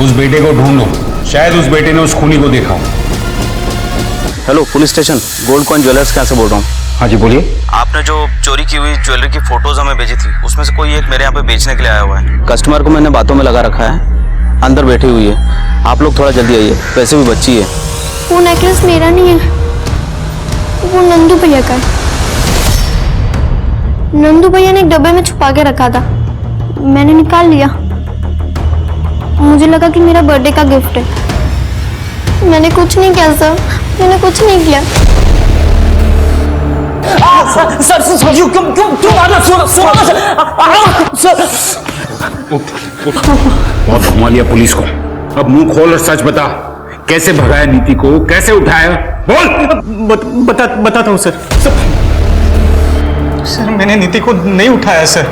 उस बेटे को ढूंढो, शायद उस बेटे ने उस खूनी को देखा हो। Hello police station, gold coin jewellers, कहाँ से बोल रहा हूँ? हाँ जी बोलिए। आपने जो चोरी की हुई ज्वेलरी की फोटोज हमें भेजी थी, उसमें से कोई एक मेरे यहाँ पे बेचने के लिए आया हुआ है। कस्टमर को मैंने बातों में लगा रखा है, अंदर बैठी हुई है। आप लोग थोड़ा जल्दी आइए, वैसे भी बच्ची है। वो नेकलेस मेरा नहीं है, वो नंदू भैया का है। नंदू भैया ने एक डब्बे में छुपा के रखा था, मैंने निकाल लिया। मुझे लगा कि मेरा बर्थडे का गिफ्ट है। मैंने कुछ नहीं किया सर, मैंने कुछ नहीं किया। सर क्यों मारना? बहुत घुमा लिया पुलिस को। अब मुंह खोल और सच बता, कैसे भगाया नीति को, कैसे उठाया? बोल। बताता हूँ सर। सर मैंने नीति को नहीं उठाया सर,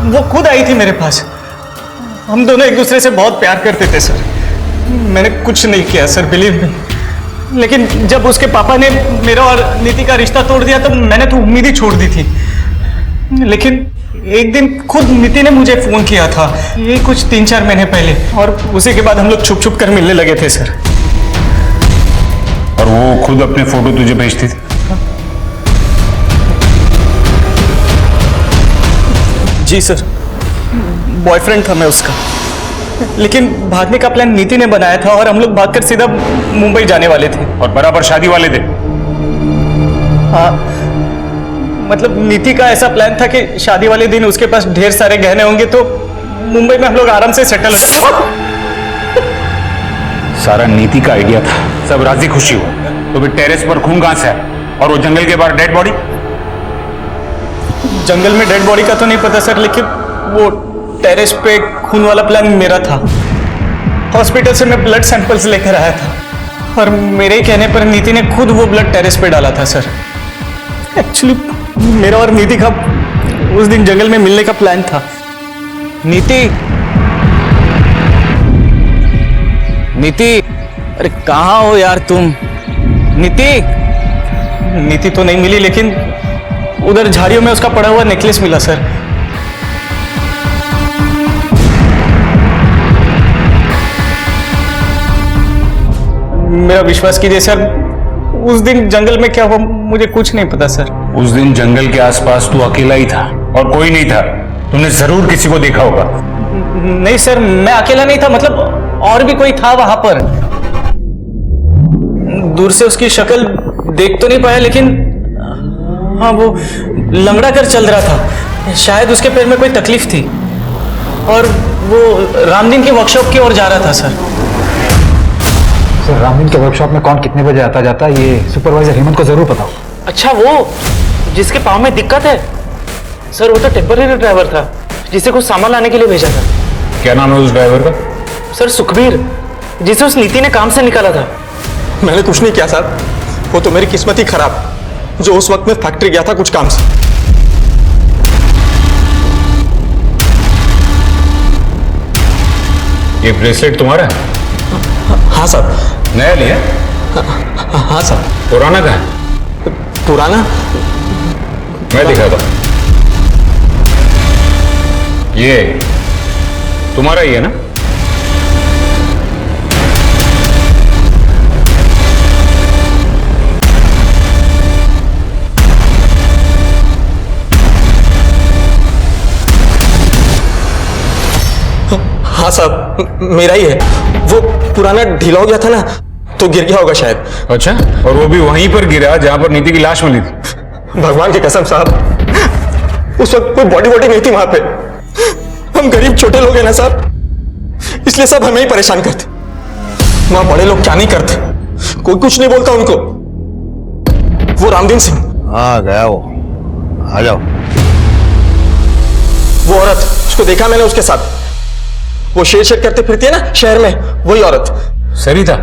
वो खुद आई थी मेरे पास। हम दोनों एक दूसरे से बहुत प्यार करते थे सर। मैंने कुछ नहीं किया सर, बिलीव मी। लेकिन जब उसके पापा ने मेरा और नीति का रिश्ता तोड़ दिया तो मैंने तो उम्मीद ही छोड़ दी थी। लेकिन एक दिन खुद नीति ने मुझे फोन किया था, ये कुछ 3-4 महीने पहले, और उसी के बाद हम लोग छुप छुप कर मिलने लगे थे सर। और वो खुद अपने फोटो तुझे भेजती थी? जी सर, बॉयफ्रेंड था मैं उसका। लेकिन भागने का प्लान नीति ने बनाया था और हम लोग भागकर सीधा मुंबई जाने वाले थे। और बराबर शादी वाले थे? हाँ, मतलब नीति का ऐसा प्लान था कि शादी वाले दिन उसके पास ढेर सारे गहने होंगे तो मुंबई में हम लोग आराम से सेटल हो जाएंगे। सारा नीति का आइडिया था, सब राजी खुशी हुआ। तो फिर टेरेस पर खून कहां से है और वो जंगल के बाहर डेड बॉडी? जंगल में डेड बॉडी का तो नहीं पता सर, लेकिन वो टेरेस पे खून वाला प्लान मेरा था। हॉस्पिटल से मैं ब्लड सैंपल्स लेकर आया था और मेरे ही कहने पर नीति ने खुद वो ब्लड टेरेस पे डाला था सर। एक्चुअली मेरा और नीति का उस दिन जंगल में मिलने का प्लान था। नीति अरे कहाँ हो यार तुम? नीति तो नहीं मिली, लेकिन उधर झाड़ियों में उसका पड़ा हुआ नेकलेस मिला सर। मेरा विश्वास कीजिए सर, उस दिन जंगल में क्या हुआ मुझे कुछ नहीं पता सर। उस दिन जंगल के आसपास तू अकेला ही था और कोई नहीं था। तुमने जरूर किसी को देखा होगा। नहीं सर, मैं अकेला नहीं था, मतलब और भी कोई था वहां पर। दूर से उसकी शक्ल देख तो नहीं पाया, लेकिन हाँ वो लंगड़ा कर चल रहा था। शायद उसके पैर में कोई तकलीफ थी और वो रामदीन के वर्कशॉप की ओर जा रहा था सर। सर रामदीन के वर्कशॉप में कौन कितने बजे आता जाता है ये सुपरवाइजर हेमंत को जरूर पता हो। अच्छा, वो जिसके पाँव में दिक्कत है सर, वो तो टेम्पररी ड्राइवर था जिसे कुछ सामान लाने के लिए भेजा था। क्या नाम है उस ड्राइवर का? सर सुखबीर, जिसे उस नीति ने काम से निकाला था। मैंने कुछ नहीं किया सर, वो तो मेरी किस्मत ही खराब जो उस वक्त में फैक्ट्री गया था कुछ काम से। ये ब्रेसलेट तुम्हारा है? हाँ सर। नया लिया? हाँ सर। पुराना कहाँ है? पुराना मैं दिखाता हूं। ये तुम्हारा ही है ना? हाँ साहब, मेरा ही है। वो पुराना ढीला हो गया था ना, तो गिर गया होगा शायद। अच्छा, और वो भी वहीं पर गिरा जहां पर नीति की लाश मिली थी? भगवान की कसम साहब, उस वक्त कोई बॉडी नहीं थी वहां पे। हम गरीब छोटे लोग हैं ना साहब, इसलिए सब हमें ही परेशान करते। वहां बड़े लोग क्या नहीं करते, कोई कुछ नहीं बोलता उनको। वो रामदीन सिंह। हाँ गया वो, आ जाओ। वो औरत, उसको देखा मैंने उसके साथ, वो शेर शेर करते फिरती है ना शहर में, वही औरत। सरिता?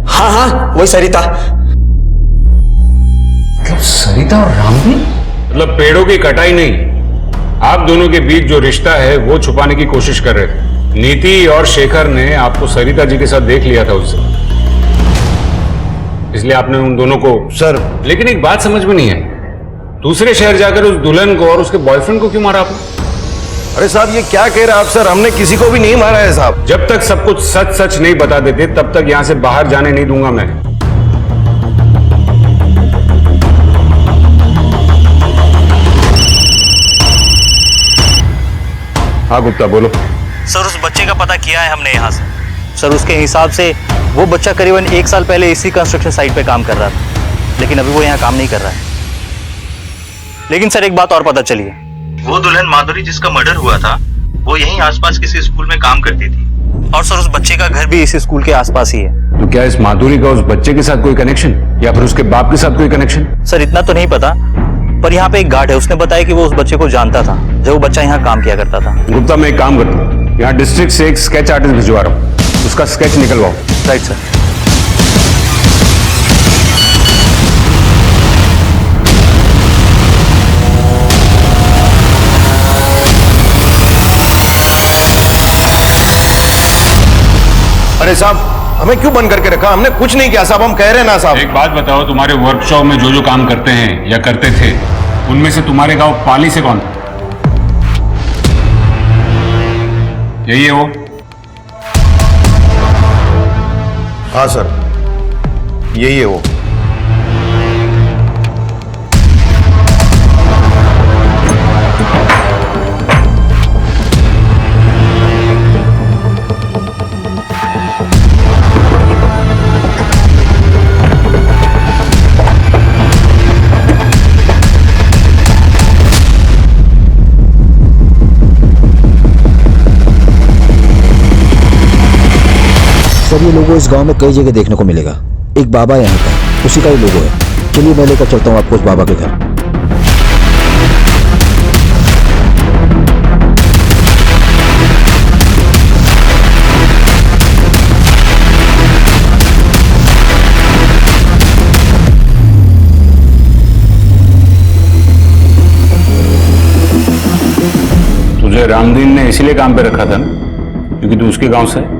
हाँ हाँ वही सरिता। मतलब सरिता और रामदीन? मतलब पेड़ों की कटाई नहीं, आप दोनों के बीच जो रिश्ता है वो छुपाने की कोशिश कर रहे थे। नीति और शेखर ने आपको सरिता जी के साथ देख लिया था उससे, इसलिए आपने उन दोनों को। सर लेकिन एक बात समझ में नहीं आई, दूसरे शहर जाकर उस दुल्हन को और उसके बॉयफ्रेंड को क्यों मारा आपने? अरे साहब ये क्या कह रहे हैं आप? सर हमने किसी को भी नहीं मारा है साहब। जब तक सब कुछ सच सच नहीं बता देते तब तक यहां से बाहर जाने नहीं दूंगा मैं। हाँ गुप्ता बोलो। सर उस बच्चे का पता किया है हमने यहाँ से। सर उसके हिसाब से वो बच्चा करीबन 1 साल पहले इसी कंस्ट्रक्शन साइट पे काम कर रहा था, लेकिन अभी वो यहाँ काम नहीं कर रहा है। लेकिन सर एक बात और पता चली है, वो दुल्हन माधुरी जिसका मर्डर हुआ था वो यहीं आसपास किसी स्कूल में काम करती थी, और सर उस बच्चे का घर भी इसी स्कूल के आसपास ही है। तो क्या इस माधुरी का उस बच्चे के साथ कोई कनेक्शन, या फिर उसके बाप के साथ कोई कनेक्शन? सर इतना तो नहीं पता, पर यहाँ पे एक गार्ड है, उसने बताया कि वो उस बच्चे को जानता था जब वो बच्चा यहाँ काम किया करता था। गुप्ता मैं एक काम करता हूँ, यहाँ डिस्ट्रिक्ट से एक स्केच आर्टिस्ट भिजवा रहा हूँ, उसका स्केच निकलवाओ। Right sir. अरे साहब हमें क्यों बंद करके रखा? हमने कुछ नहीं किया साहब, हम कह रहे हैं ना साहब। एक बात बताओ, तुम्हारे वर्कशॉप में जो जो काम करते हैं या करते थे, उनमें से तुम्हारे गांव पाली से कौन था? यही है वो? हाँ सर यही है वो। सर ये लोगो इस गांव में कई जगह देखने को मिलेगा। एक बाबा यहाँ का, उसी का ही लोगो है। चलिए मैं लेकर चलता हूँ आपको उस बाबा के घर। तुझे रामदीन ने इसीलिए काम पे रखा था ना, क्योंकि तू उसके गांव से है?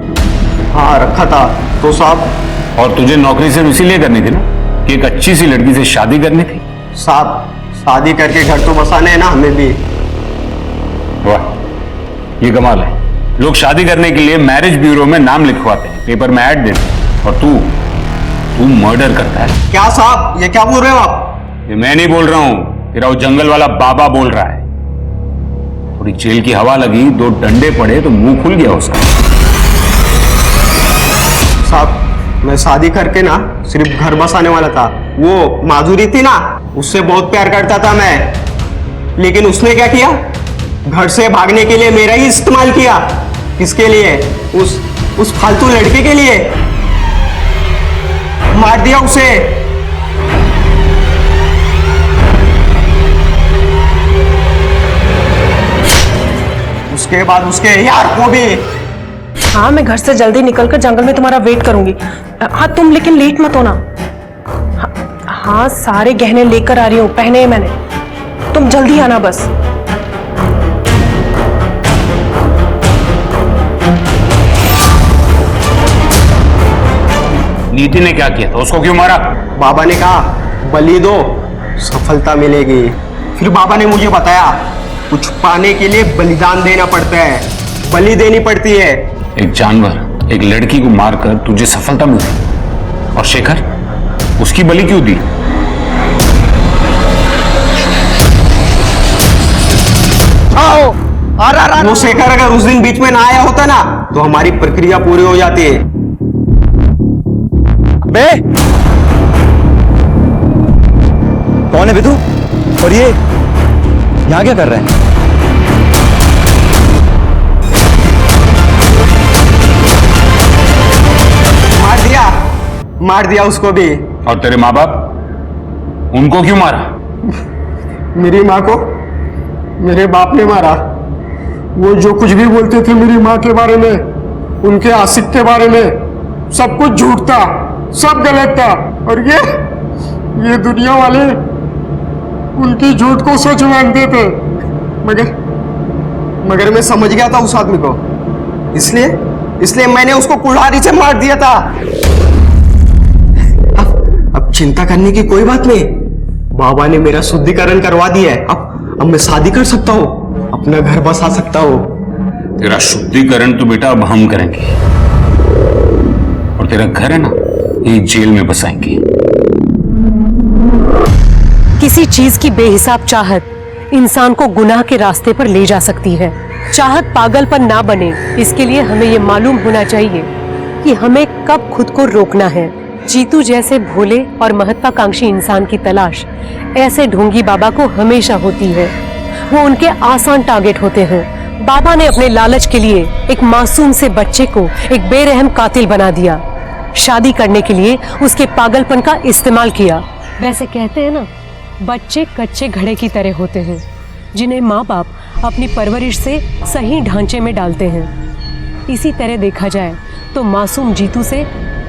हाँ रखा था तो साहब। और तुझे नौकरी सिर्फ इसीलिए करनी थी ना कि एक अच्छी सी लड़की से शादी करनी थी? साहब शादी करके घर तो बसाने है ना हमें भी। वाह ये कमाल है, लोग शादी करने के लिए मैरिज ब्यूरो में नाम लिखवाते हैं, पेपर में ऐड देते हैं, और तू मर्डर करता है। क्या साहब ये क्या बोल रहे हो आप? ये मैं नहीं बोल रहा हूं, तेरा वो जंगल वाला बाबा बोल रहा है। थोड़ी जेल की हवा लगी, 2 डंडे पड़े तो मुंह खुल गया उसका। साहब मैं शादी करके ना सिर्फ घर बसाने वाला था। वो माधुरी थी ना, उससे बहुत प्यार करता था मैं, लेकिन उसने क्या किया, घर से भागने के लिए मेरा ही इस्तेमाल किया। किसके लिए? उस फालतू लड़के के लिए। मार दिया उसे। उसके बाद उसके यार को भी। हाँ मैं घर से जल्दी निकलकर जंगल में तुम्हारा वेट करूंगी। हाँ तुम लेकिन लेट मत होना। हाँ सारे गहने लेकर आ रही हूँ, पहने हैं मैंने, तुम जल्दी आना बस। नीति ने क्या किया था, उसको क्यों मारा? बाबा ने कहा बलि दो सफलता मिलेगी। फिर बाबा ने मुझे बताया कुछ पाने के लिए बलिदान देना पड़ता है, बलि देनी पड़ती है। एक जानवर, एक लड़की को मारकर तुझे सफलता मिली, और शेखर उसकी बलि क्यों दी? आओ वो शेखर अगर उस दिन बीच में ना आया होता ना तो हमारी प्रक्रिया पूरी हो जाती है। बे कौन है विधु? और ये यहाँ क्या कर रहे हैं? मार दिया उसको भी। और तेरे माँ बाप, उनको क्यों मारा? मेरी माँ को मेरे बाप ने मारा। वो जो कुछ भी बोलते थे मेरी माँ के बारे में, उनके आशिक के बारे में, सब कुछ झूठ था, सब गलत था। और ये दुनिया वाले उनकी झूठ को सच मानते थे। मगर मैं समझ गया था उस आदमी को, इसलिए मैंने उसको कुल्हाड़ी से मार दिया था। अब चिंता करने की कोई बात नहीं, बाबा ने मेरा शुद्धिकरण करवा दिया है। अब मैं शादी कर सकता हूँ, अपना घर बसा सकता हूँ। तेरा शुद्धिकरण तो बेटा अब हम करेंगे, और तेरा घर है ना, ये जेल में बसाएंगे। किसी चीज की बेहिसाब चाहत इंसान को गुनाह के रास्ते पर ले जा सकती है, चाहत पागलपन ना बने, इसके लिए हमें ये मालूम होना चाहिए कि हमें कब खुद को रोकना है। जीतू जैसे भोले और महत्वाकांक्षी इंसान की तलाश ऐसे ढोंगी बाबा को हमेशा होती है। वो उनके आसान टारगेट होते हैं। बाबा ने अपने लालच के लिए एक मासूम से बच्चे को एक बेरहम कातिल बना दिया। शादी करने के लिए उसके पागलपन का इस्तेमाल किया। वैसे कहते हैं ना, बच्चे कच्चे घड़े की तरह होते हैं जिन्हें माँ बाप अपनी परवरिश से सही ढांचे में डालते हैं। इसी तरह देखा जाए तो मासूम जीतू से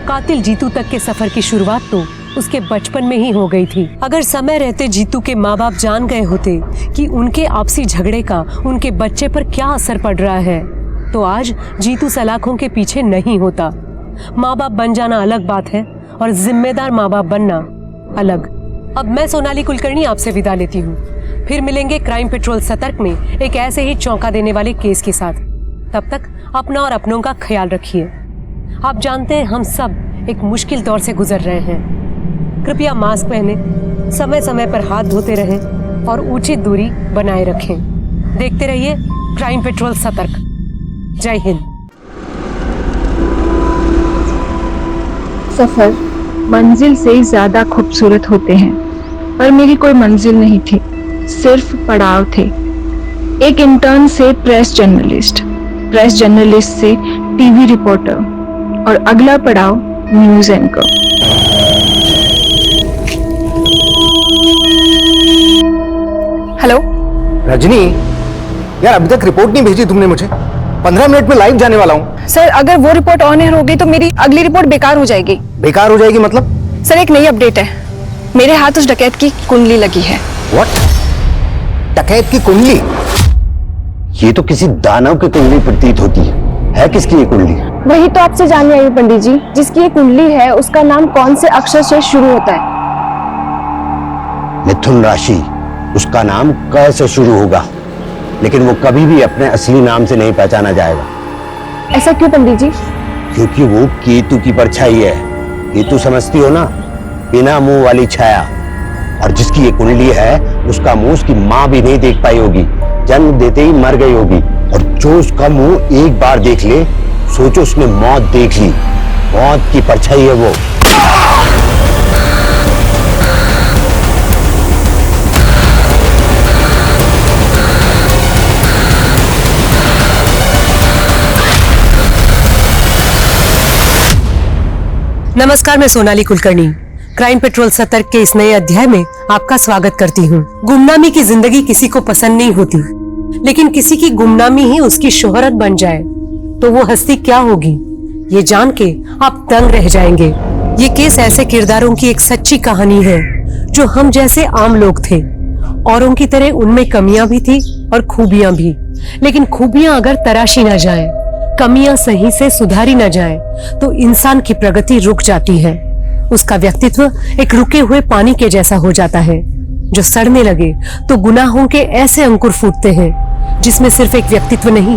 कातिल जीतू तक के सफर की शुरुआत तो उसके बचपन में ही हो गई थी। अगर समय रहते जीतू के माँ बाप जान गए होते कि उनके आपसी झगड़े का उनके बच्चे पर क्या असर पड़ रहा है, तो आज जीतू सलाखों के पीछे नहीं होता। माँ बाप बन जाना अलग बात है और जिम्मेदार माँ बाप बनना अलग। अब मैं सोनाली कुलकर्णी आपसे विदा लेती हूँ। फिर मिलेंगे क्राइम पेट्रोल सतर्क में एक ऐसे ही चौंका देने वाले केस के साथ। तब तक अपना और अपनों का ख्याल रखिए। आप जानते हैं हम सब एक मुश्किल दौर से गुजर रहे हैं। कृपया मास्क पहने, समय समय पर हाथ धोते रहें और उचित दूरी बनाए रखें। देखते रहिए क्राइम पेट्रोल सतर्क। जय हिंद। सफर मंजिल से ज्यादा खूबसूरत होते हैं, पर मेरी कोई मंजिल नहीं थी, सिर्फ पड़ाव थे। एक इंटर्न से प्रेस जर्नलिस्ट, प्रेस जर्नलिस्ट से टीवी रिपोर्टर और अगला पड़ाव न्यूज एंकर। हेलो रजनी, यार अभी तक रिपोर्ट नहीं भेजी तुमने मुझे। 15 मिनट में लाइव जाने वाला हूँ। सर, अगर वो रिपोर्ट ऑन एयर हो गई तो मेरी अगली रिपोर्ट बेकार हो जाएगी। बेकार हो जाएगी मतलब? सर, एक नई अपडेट है। मेरे हाथ उस डकैत की कुंडली लगी है। व्हाट? डकैत की कुंडली? ये तो किसी दानव की कुंडली प्रतीत होती है किसकी ये कुंडली? वही तो आपसे जानने आई हूँ पंडित जी। जिसकी ये कुंडली है उसका नाम कौन से अक्षर से शुरू होता है? मिथुन राशि, उसका नाम क से शुरू होगा, लेकिन वो कभी भी अपने असली नाम से नहीं पहचाना जाएगा। ऐसा क्यों पंडित जी? क्योंकि वो केतु की परछाई है। केतु समझती हो ना, बिना मुंह वाली छाया। और जिसकी ये कुंडली है उसका मुंह उसकी माँ भी नहीं देख पाई होगी, जन्म देते ही मर गई होगी। और जो उसका मुंह एक बार देख ले, सोचो उसने मौत देख ली। मौत की परछाई है वो। नमस्कार, मैं सोनाली कुलकर्णी क्राइम पेट्रोल सतर्क के इस नए अध्याय में आपका स्वागत करती हूँ। गुमनामी की जिंदगी किसी को पसंद नहीं होती, लेकिन किसी की गुमनामी ही उसकी शोहरत बन जाए तो वो हस्ती क्या होगी, ये जान के आप दंग रह जाएंगे। ये केस ऐसे किरदारों की एक सच्ची कहानी है जो हम जैसे आम लोग थे। औरों की तरह उनमें कमियां भी थी और खूबियां भी, लेकिन खूबियां अगर तराशी न जाए, कमियां सही से सुधारी न जाए, तो इंसान की प्रगति रुक जाती है। उसका व्यक्तित्व एक रुके हुए पानी के जैसा हो जाता है। जो सड़ने लगे तो गुनाहों के ऐसे अंकुर फूटते हैं जिसमें सिर्फ एक व्यक्तित्व नहीं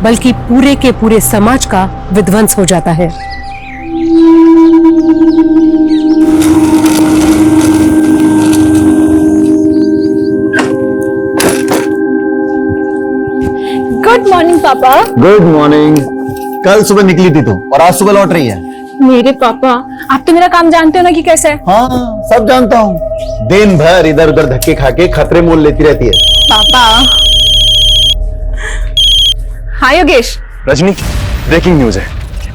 बल्कि पूरे के पूरे समाज का विध्वंस हो जाता है। गुड मॉर्निंग पापा। Good morning. कल सुबह निकली थी तू और आज सुबह लौट रही है। मेरे पापा, आप तो मेरा काम जानते हो ना कि कैसा है। हाँ, सब जानता हूँ। दिन भर इधर उधर धक्के खा के खतरे मोल लेती रहती है। पापा। हाँ योगेश। रजनी, ब्रेकिंग न्यूज है।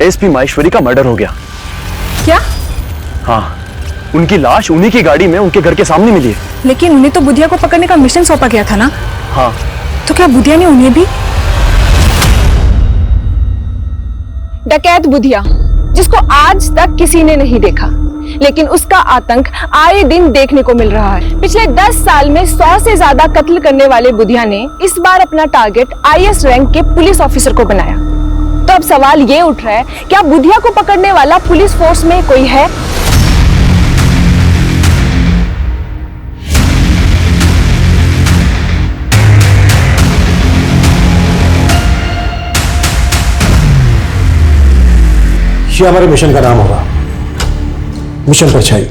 एसपी माहेश्वरी का मर्डर हो गया। क्या? हाँ, उनकी लाश उन्हीं की गाड़ी में उनके घर के सामने मिली है। लेकिन उन्हें तो बुधिया को पकड़ने का मिशन सौंपा गया था ना। हाँ, तो क्या बुधिया ने उन्हें भी? डकैत बुधिया, जिसको आज तक किसी ने नहीं देखा, लेकिन उसका आतंक आए दिन देखने को मिल रहा है। पिछले 10 साल में 100 से ज्यादा कत्ल करने वाले बुधिया ने इस बार अपना टारगेट IS रैंक के पुलिस ऑफिसर को बनाया। तो अब सवाल ये उठ रहा है, क्या बुधिया को पकड़ने वाला पुलिस फोर्स में कोई है? ये हमारे मिशन का नाम होगा, मिशन परछाई।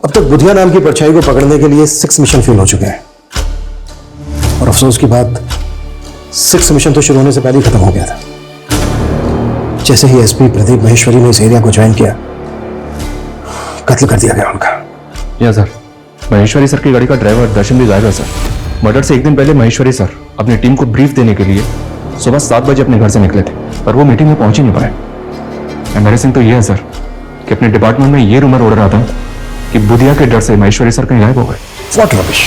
अब तक बुधिया नाम की परछाई को पकड़ने के लिए 6 मिशन फेल हो चुके हैं और अफसोस की बात 6th मिशन तो शुरू होने से पहले ही खत्म हो गया था। जैसे ही एसपी प्रदीप महेश्वरी ने इस एरिया को ज्वाइन किया, कत्ल कर दिया गया उनका। या सर, महेश्वरी सर की गाड़ी का ड्राइवर दर्शन भी गायब है सर। मर्डर से एक दिन पहले महेश्वरी सर अपनी टीम को ब्रीफ देने के लिए सुबह 7 बजे अपने घर से निकले थे, पर वो मीटिंग में पहुंच ही नहीं पाए। एम्बैरेसिंग तो ये है सर कि अपने डिपार्टमेंट में ये रूमर उड़ रहा था कि बुधिया के डर से महेश्वरी सर कहीं गायब हो गए। What rubbish.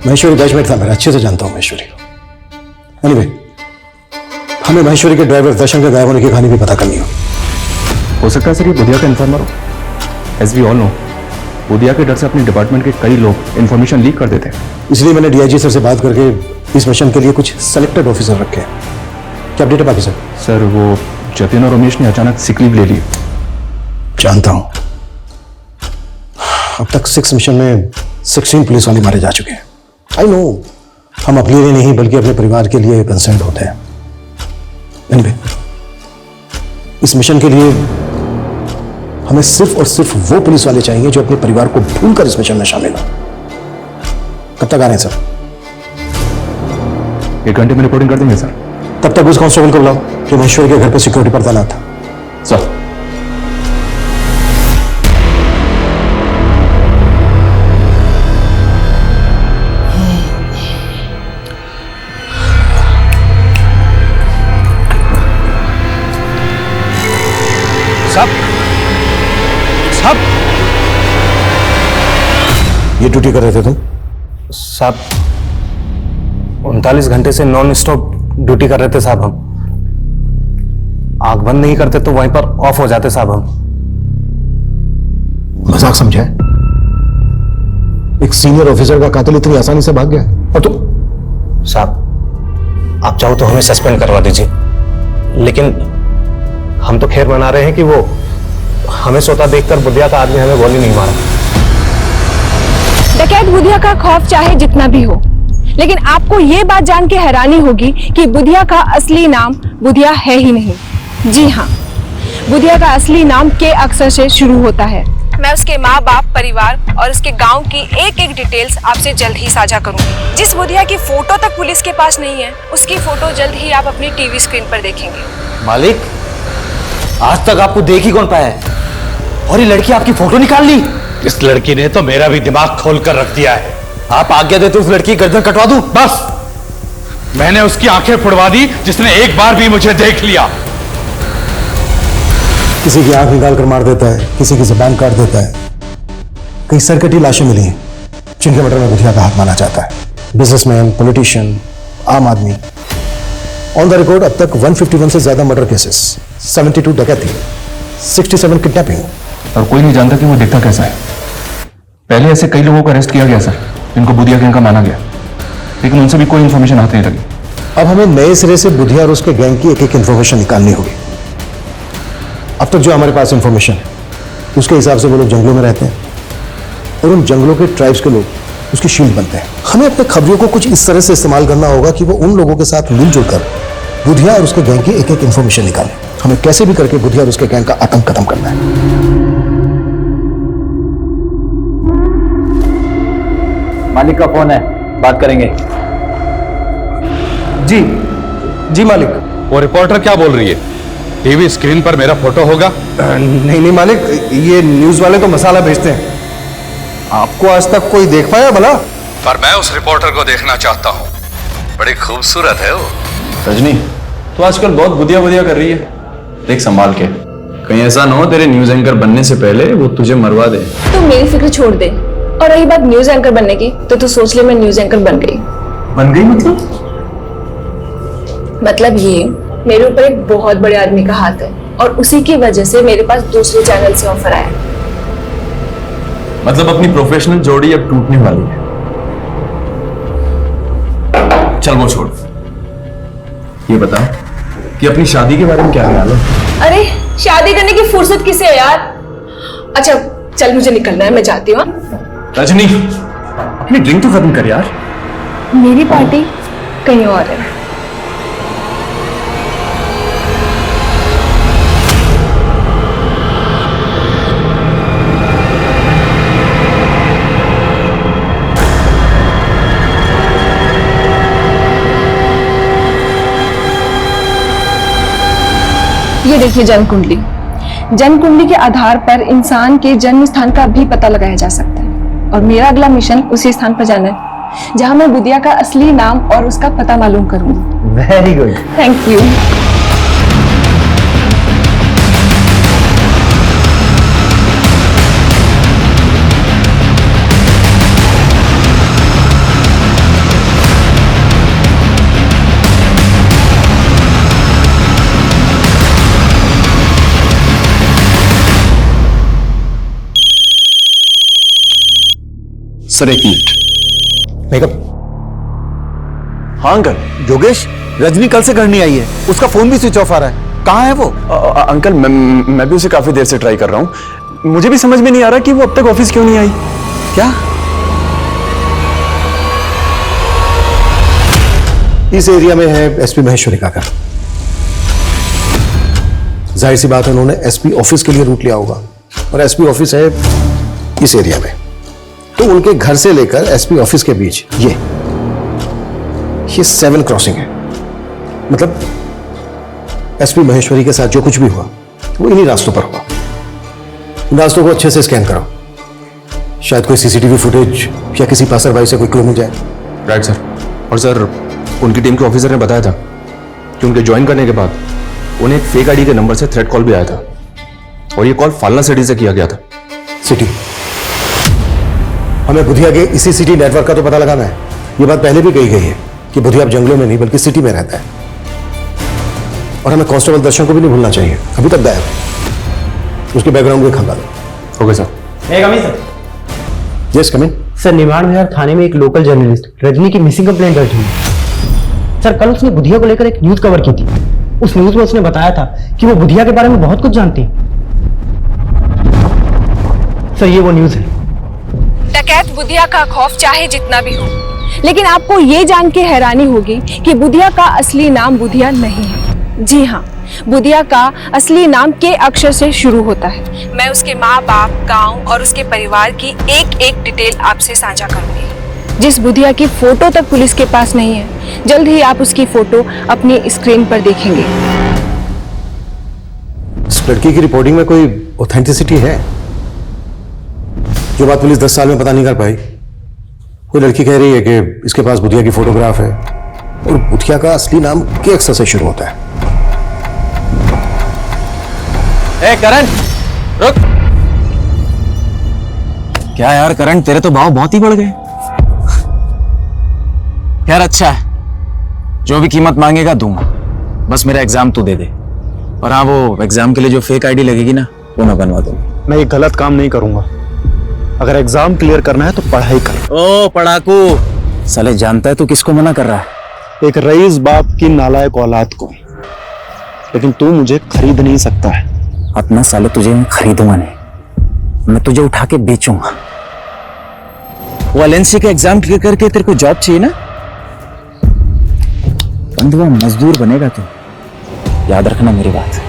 महेश्वरी बैचमेट था मेरा, अच्छे से जानता हूं महेश्वरी को। एनीवे, हमें महेश्वरी के ड्राइवर दर्शन के गायब होने की कहानी भी पता करनी हो सकता है सर ये बुधिया का इन्फॉर्मर हो। As we all know, Budhiya के डर से अपने डिपार्टमेंट के कई लोग इन्फॉर्मेशन लीक कर देते हैं। इसलिए मैंने डीआईजी सर से बात करके इस मिशन के लिए कुछ सेलेक्टेड ऑफिसर रखे हैं। क्या अपडेट है बाकी सर? सर वो जतिन और रमेश ने अचानक सिक लीव ले ली। जानता हूं। अब तक 6 मिशन में 16 पुलिस वाले मारे जा चुके हैं। आई नो, हम अपने लिए नहीं बल्कि अपने परिवार के लिए कंसर्न होते हैं। Anyway, इस मिशन के लिए हमें सिर्फ और सिर्फ वो पुलिस वाले चाहिए जो अपने परिवार को भूलकर इस मिशन में शामिल हो। कब तक आ रहे हैं सर? 1 घंटे में रिपोर्टिंग कर देंगे सर। तब तक उस कांस्टेबल को बुलाओ जो महेश्वरी के घर पर सिक्योरिटी पर तैनात था। सर। साहब, ये ड्यूटी कर रहे थे तुम? साहब 39 घंटे से नॉन स्टॉप ड्यूटी कर रहे थे साहब। हम आंख बंद नहीं करते तो वहीं पर ऑफ हो जाते साहब। हम मजाक समझा है? एक सीनियर ऑफिसर का कातिल इतनी आसानी से भाग गया और तो साहब आप चाहो तो हमें सस्पेंड करवा दीजिए, लेकिन हम तो खैर मना रहे हैं कि वो हमें सोता देखकर बुधिया का आदमी हमें गोली नहीं मारा। डकैत बुधिया का खौफ चाहे जितना भी हो, लेकिन आपको ये बात जान के हैरानी होगी कि बुधिया का असली नाम बुधिया है ही नहीं। जी हाँ, बुधिया का असली नाम के अक्षर से शुरू होता है। मैं उसके माँ बाप, परिवार और उसके गांव की एक एक डिटेल्स आपसे जल्द ही साझा करूंगी। जिस बुधिया की फोटो तक पुलिस के पास नहीं है, उसकी फोटो जल्द ही आप अपनी टीवी स्क्रीन पर देखेंगे। मालिक, आज तक आपको देख ही कौन पाया है, और ये लड़की आपकी फोटो निकाल ली। इस लड़की ने तो मेरा भी दिमाग खोल कर रख दिया है। आप आज्ञा देते उस लड़की की गर्दन कटवा दूं? बस, मैंने उसकी आंखें फुड़वा दी जिसने एक बार भी मुझे देख लिया। किसी की आंख निकाल कर मार देता है, किसी की जुबान काट देता है। कई सरकटी लाशें मिली हैं जिनके मर्डर में बुधिया का हाथ माना जाता है। बिजनेसमैन, पॉलिटिशियन, आम आदमी। ऑन द रिकॉर्ड अब तक 151 से ज्यादा मर्डर केसेस, 72 डकैती, 67 किडनैपिंग। और कोई नहीं जानता कि वो दिखता कैसा है। पहले ऐसे कई लोगों को अरेस्ट किया गया सर, जिनको बुधिया गैंग का माना गया, लेकिन उनसे भी कोई इंफॉर्मेशन हाथ नहीं लगी। अब हमें नए सिरे से बुधिया और उसके गैंग की एक एक इंफॉर्मेशन निकालनी होगी। अब तक जो हमारे पास इंफॉर्मेशन है उसके हिसाब से वो लोग जंगलों में रहते हैं और उन जंगलों के ट्राइब्स के लोग उसकी शील्ड बनते हैं। हमें अपने खबरियों को कुछ इस तरह से इस्तेमाल करना होगा कि वो उन लोगों के साथ मिलजुल कर बुधिया और उसके गैंग की एक एक इंफॉर्मेशन निकालें। हमें कैसे भी करके बुधिया और उसके गैंग का आतंक खत्म करना है। मालिक का फोन है, बात करेंगे। जी जी मालिक। वो रिपोर्टर क्या बोल रही है? टीवी स्क्रीन पर मेरा फोटो होगा? नहीं मालिक, ये न्यूज वाले तो मसाला भेजते हैं। आपको आज तक कोई देख पाया भला? पर मैं उस रिपोर्टर को देखना चाहता हूँ। बड़ी खूबसूरत है वो। रजनी, तू आजकल बहुत बुधिया बुधिया कर रही है, देख संभाल के। कहीं ऐसा ना हो तेरे न्यूज एंकर बनने से पहले वो तुझे मरवा दे। तो मेरी फिक्र छोड़ दे, और रही बात न्यूज एंकर बनने की, तो तू सोच ले मैं न्यूज एंकर बन गई। बन गई मतलब ये, मेरे ऊपर एक बहुत बड़े आदमी का हाथ है और उसी की वजह से मेरे पास दूसरे चैनल से ऑफर आया। मतलब अपनी प्रोफेशनल जोड़ी अब टूटने वाली है। चल वो छोड़, ये बता कि अपनी शादी के बारे में क्या ख्याल है? अरे शादी करने की फुर्सत किसे है यार। अच्छा चल, मुझे निकलना है, मैं जाती हूँ। रजनी, अपनी ड्रिंक तो खत्म कर यार। मेरी पार्टी कहीं और है। ये देखिए जन्म कुंडली। जन्म कुंडली के आधार पर इंसान के जन्म स्थान का भी पता लगाया जा सकता है और मेरा अगला मिशन उसी स्थान पर जाना है जहां मैं बुधिया का असली नाम और उसका पता मालूम करूंगी। Very good. Thank you. Sir एक मिनट। मेकअप। हाँ अंकल, योगेश, रजनी कल से घर नहीं आई है, उसका फोन भी स्विच ऑफ आ रहा है। कहाँ है वो? अंकल मैं भी उसे काफी देर से ट्राई कर रहा हूँ। मुझे भी समझ में नहीं आ रहा कि वो अब तक ऑफिस क्यों नहीं आई। क्या? इस एरिया में है एसपी महेश्वरी का घर। जाहिर सी बात है उन्होंने एसपी ऑफिस के लिए रूट लिया होगा और एसपी ऑफिस है इस एरिया में। तो उनके घर से लेकर एसपी ऑफिस के बीच ये 7 क्रॉसिंग है। मतलब एसपी महेश्वरी के साथ जो कुछ भी हुआ वो इन्हीं रास्तों पर हुआ। इन रास्तों को अच्छे से स्कैन करो, शायद कोई सीसीटीवी फुटेज या किसी पासरबाई से कोई क्लू मिल जाए। Right sir. और सर उनकी टीम के ऑफिसर ने बताया था कि उनके ज्वाइन करने के बाद उन्हें एक फेक आईडी के नंबर से थ्रेट कॉल भी आया था और ये कॉल फालना सिटी से किया गया था। सिटी? हमें बुधिया के इसी सिटी नेटवर्क का तो पता लगाना है। ये बात पहले भी कही गई है कि बुधिया अब जंगलों में नहीं बल्कि सिटी में रहता है। और हमें कांस्टेबल दर्शन को भी नहीं भूलना चाहिए, अभी तक गायब है। उसके बैकग्राउंड को खंगालो। Okay sir. Yes come in. Sir, Nimad Vihar थाने में एक लोकल जर्नलिस्ट रजनी की मिसिंग कंप्लेंट दर्ज हुई। सर, कल उसने बुधिया को लेकर एक न्यूज कवर की थी। उस न्यूज में उसने बताया था कि वो बुधिया के बारे में बहुत कुछ जानती है। सर, ये वो न्यूज है। डकैत बुधिया का खौफ चाहे जितना भी हो, लेकिन आपको ये जान के हैरानी होगी कि बुधिया का असली नाम बुधिया नहीं है। जी हाँ, बुधिया का असली नाम के अक्षर से शुरू होता है। मैं उसके माँ बाप, गांव और उसके परिवार की एक एक डिटेल आपसे साझा करूंगी। जिस बुधिया की फोटो तक पुलिस के पास नहीं है, जल्द ही आप उसकी फोटो अपनी स्क्रीन पर देखेंगे। इस लड़की की रिपोर्टिंग में कोई ऑथेंटिसिटी है? जो बात पुलिस 10 साल में पता नहीं कर पाई। कोई लड़की कह रही है कि इसके पास बुधिया की फोटोग्राफ है और बुधिया का असली नाम के अक्षर से शुरू होता है। ए करण, रुक। क्या यार करण, तेरे तो भाव बहुत ही बढ़ गए। यार अच्छा है, जो भी कीमत मांगेगा दूंगा, बस मेरा एग्जाम तू दे दे। और हाँ, वो एग्जाम के लिए जो फेक आईडी लगेगी ना, वो मैं बनवा दूंगा। मैं ये गलत काम नहीं करूंगा। अगर एग्जाम क्लियर करना है तो पढ़ाई कर। ओ पढ़ाकू, साले जानता है तू किसको मना कर रहा है? एक रईस बाप की नालायक औलाद को। लेकिन तू मुझे खरीद नहीं सकता है। अपना साले तुझे मैं खरीदूंगा नहीं, मैं तुझे उठा के बेचूंगा। वो एलएनसी का एग्जाम क्लियर करके तेरे को जॉब चाहिए ना, बंधुआ मजदूर बनेगा तू, याद रखना मेरी बात।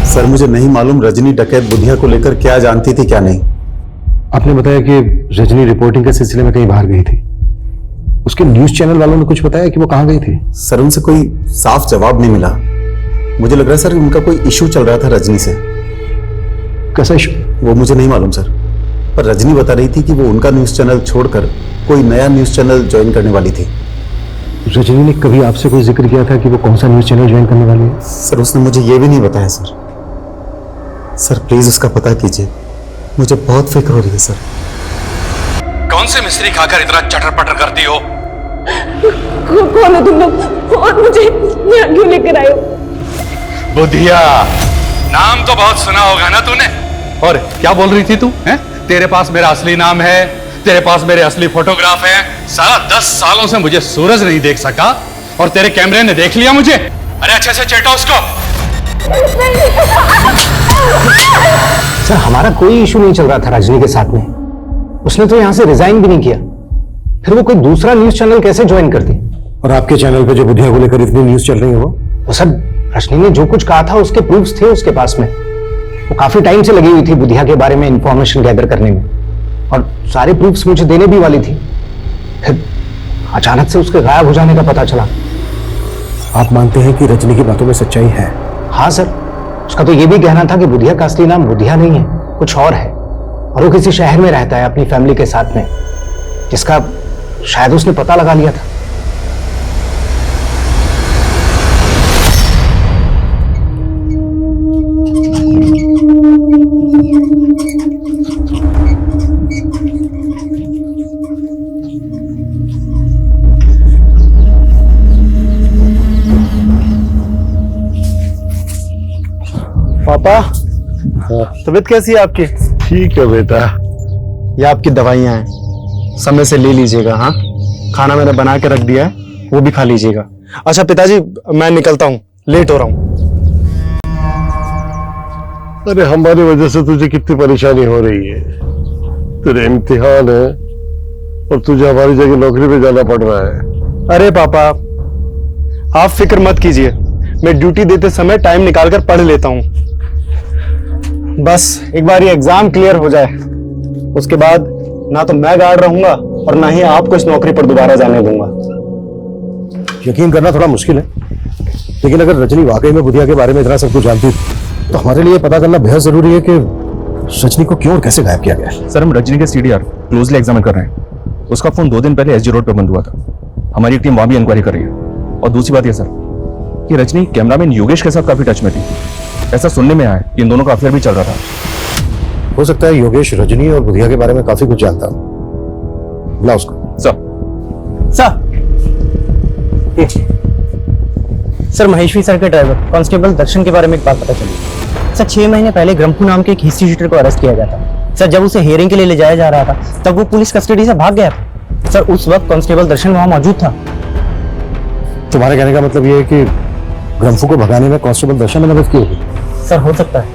सर, मुझे नहीं मालूम रजनी डकैत बुधिया को लेकर क्या जानती थी क्या नहीं। आपने बताया कि रजनी रिपोर्टिंग के सिलसिले में कहीं बाहर गई थी। उसके न्यूज चैनल वालों ने कुछ बताया कि वो कहां गई थी? सर, उनसे कोई साफ जवाब नहीं मिला। मुझे लग रहा है सर उनका कोई इशू चल रहा था रजनी से। कैसा इशू? वो मुझे नहीं मालूम सर, पर रजनी बता रही थी कि वो उनका न्यूज चैनल छोड़कर कोई नया न्यूज चैनल ज्वाइन करने वाली थी। रजनी ने कभी आपसे कोई जिक्र किया था कि वो कौन सा न्यूज चैनल ज्वाइन करने वाली है? सर, उसने मुझे ये भी नहीं बताया सर। सर प्लीज उसका पता कीजिए, मुझे बहुत फिक्र हो रही है सर। कौन से मिस्त्री खाकर इतना चटर पटर करती हो? कौन हो तुम लोग और मुझे यहाँ क्यों लेकर आए हो? बुधिया, नाम तो बहुत सुना होगा ना तूने। और क्या बोल रही थी तू? हैं? तेरे पास मेरा असली नाम है, तेरे पास मेरे असली फोटोग्राफ है। साला 10 सालों से मुझे सूरज नहीं देख सका और तेरे कैमरे ने देख लिया मुझे। अरे अच्छे से चेटा उसको। सर, हमारा कोई इशू नहीं चल रहा था रजनी के साथ में। उसने तो यहां से रिजाइन भी नहीं किया, फिर वो कोई दूसरा न्यूज चैनल कैसे ज्वाइन करती? और आपके चैनल पे जो बुधिया को लेकर इतनी न्यूज चल रही है वो सर, रजनी ने जो कुछ कहा था उसके प्रूफ्स थे उसके पास में। वो काफी टाइम से लगी हुई थी बुधिया के बारे में इंफॉर्मेशन गैदर करने में और सारे प्रूफ्स मुझे देने भी वाली थी। फिर अचानक से उसके गायब हो जाने का पता चला। आप मानते हैं कि रजनी की बातों में सच्चाई है? हाँ सर, उसका तो ये भी कहना था कि बुधिया का असली नाम बुधिया नहीं है, कुछ और है, और वो किसी शहर में रहता है अपनी फैमिली के साथ में, जिसका शायद उसने पता लगा लिया था। पापा, तबीयत कैसी है आपकी? ठीक है बेटा। ये आपकी दवाइयां हैं, समय से ले लीजिएगा। हाँ, खाना मैंने बना के रख दिया है, वो भी खा लीजिएगा। अच्छा पिताजी, मैं निकलता हूँ, लेट हो रहा हूँ। अरे हमारी वजह से तुझे कितनी परेशानी हो रही है। तेरे इम्तिहान है और तुझे हमारी जगह नौकरी पे जाना पड़ रहा है। अरे पापा, आप फिक्र मत कीजिए, मैं ड्यूटी देते समय टाइम निकालकर पढ़ लेता हूँ। बस एक बार ये एग्जाम क्लियर हो जाए, उसके बाद ना तो मैं गार्ड रहूंगा और ना ही आपको इस नौकरी पर दोबारा जाने दूंगा। यकीन करना थोड़ा मुश्किल है, लेकिन अगर रजनी वाकई में बुधिया के बारे में इतना सब कुछ जानती तो हमारे लिए पता करना बेहद जरूरी है कि रजनी को क्यों और कैसे गायब किया गया। सर, हम रजनी के सीडीआर क्लोजली एग्जामिन कर रहे हैं। उसका फोन 2 दिन पहले एसजी रोड पर बंद हुआ था। हमारी टीम वहां भी इंक्वायरी कर रही है। और दूसरी बात यह सर कि रजनी कैमरामैन योगेश के साथ काफी टच में थी। ऐसा सुनने में आया कि इन दोनों का अफेयर भी चल रहा था। हो सकता है योगेश रजनी और बुधिया के बारे में काफी कुछ जानता हो। बुला उसको। सर, महेश्वरी सर के ड्राइवर कांस्टेबल दर्शन के बारे में एक बात पता चली। सर, 6 महीने पहले ग्रम्फू नाम के एक हिस्ट्री शूटर को अरेस्ट किया गया था। सर, जब उसे हियरिंग के लिए ले जाया जा रहा था तब वो पुलिस कस्टडी से भाग गया था। सर, उस वक्त कांस्टेबल दर्शन वहां मौजूद था। तुम्हारे कहने का मतलब ये है कि ग्रम्फू को भगाने में कांस्टेबल दर्शन ने मदद की होगी? सर, हो सकता है,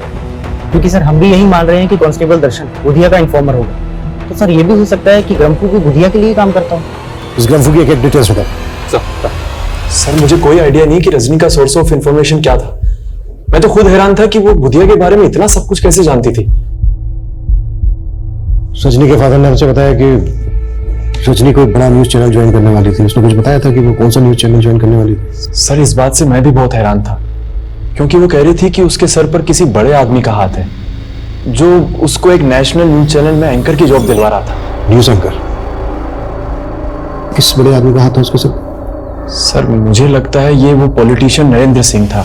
क्योंकि सर हम भी यही मान रहे हैं कि कांस्टेबल दर्शन बुधिया का इन्फॉर्मर होगा। तो सर ये भी हो सकता है कि ग्रम्फू भी बुधिया के लिए काम करता हो। इस ग्रम्फू की एक डिटेल्स बताओ। सर, मुझे कोई आइडिया नहीं कि रजनी का सोर्स ऑफ इंफॉर्मेशन क्या था। मैं तो खुद हैरान था कि वो बुधिया के बारे में इतना सब कुछ कैसे जानती थी। रजनी के फादर ने मुझे बताया कि रजनी कोई बड़ा न्यूज चैनल ज्वाइन करने वाली थी। उसने कुछ बताया था कि वो कौन सा न्यूज चैनल ज्वाइन करने वाली थी? सर, इस बात से मैं भी बहुत हैरान था, क्योंकि वो कह रही थी कि उसके सर पर किसी बड़े आदमी का हाथ है जो उसको एक नेशनल न्यूज चैनल में एंकर की जॉब दिलवा रहा था। News anchor? किस बड़े आदमी का हाथ है उसके सर? सर, मुझे लगता है ये वो पॉलिटिशियन नरेंद्र सिंह था।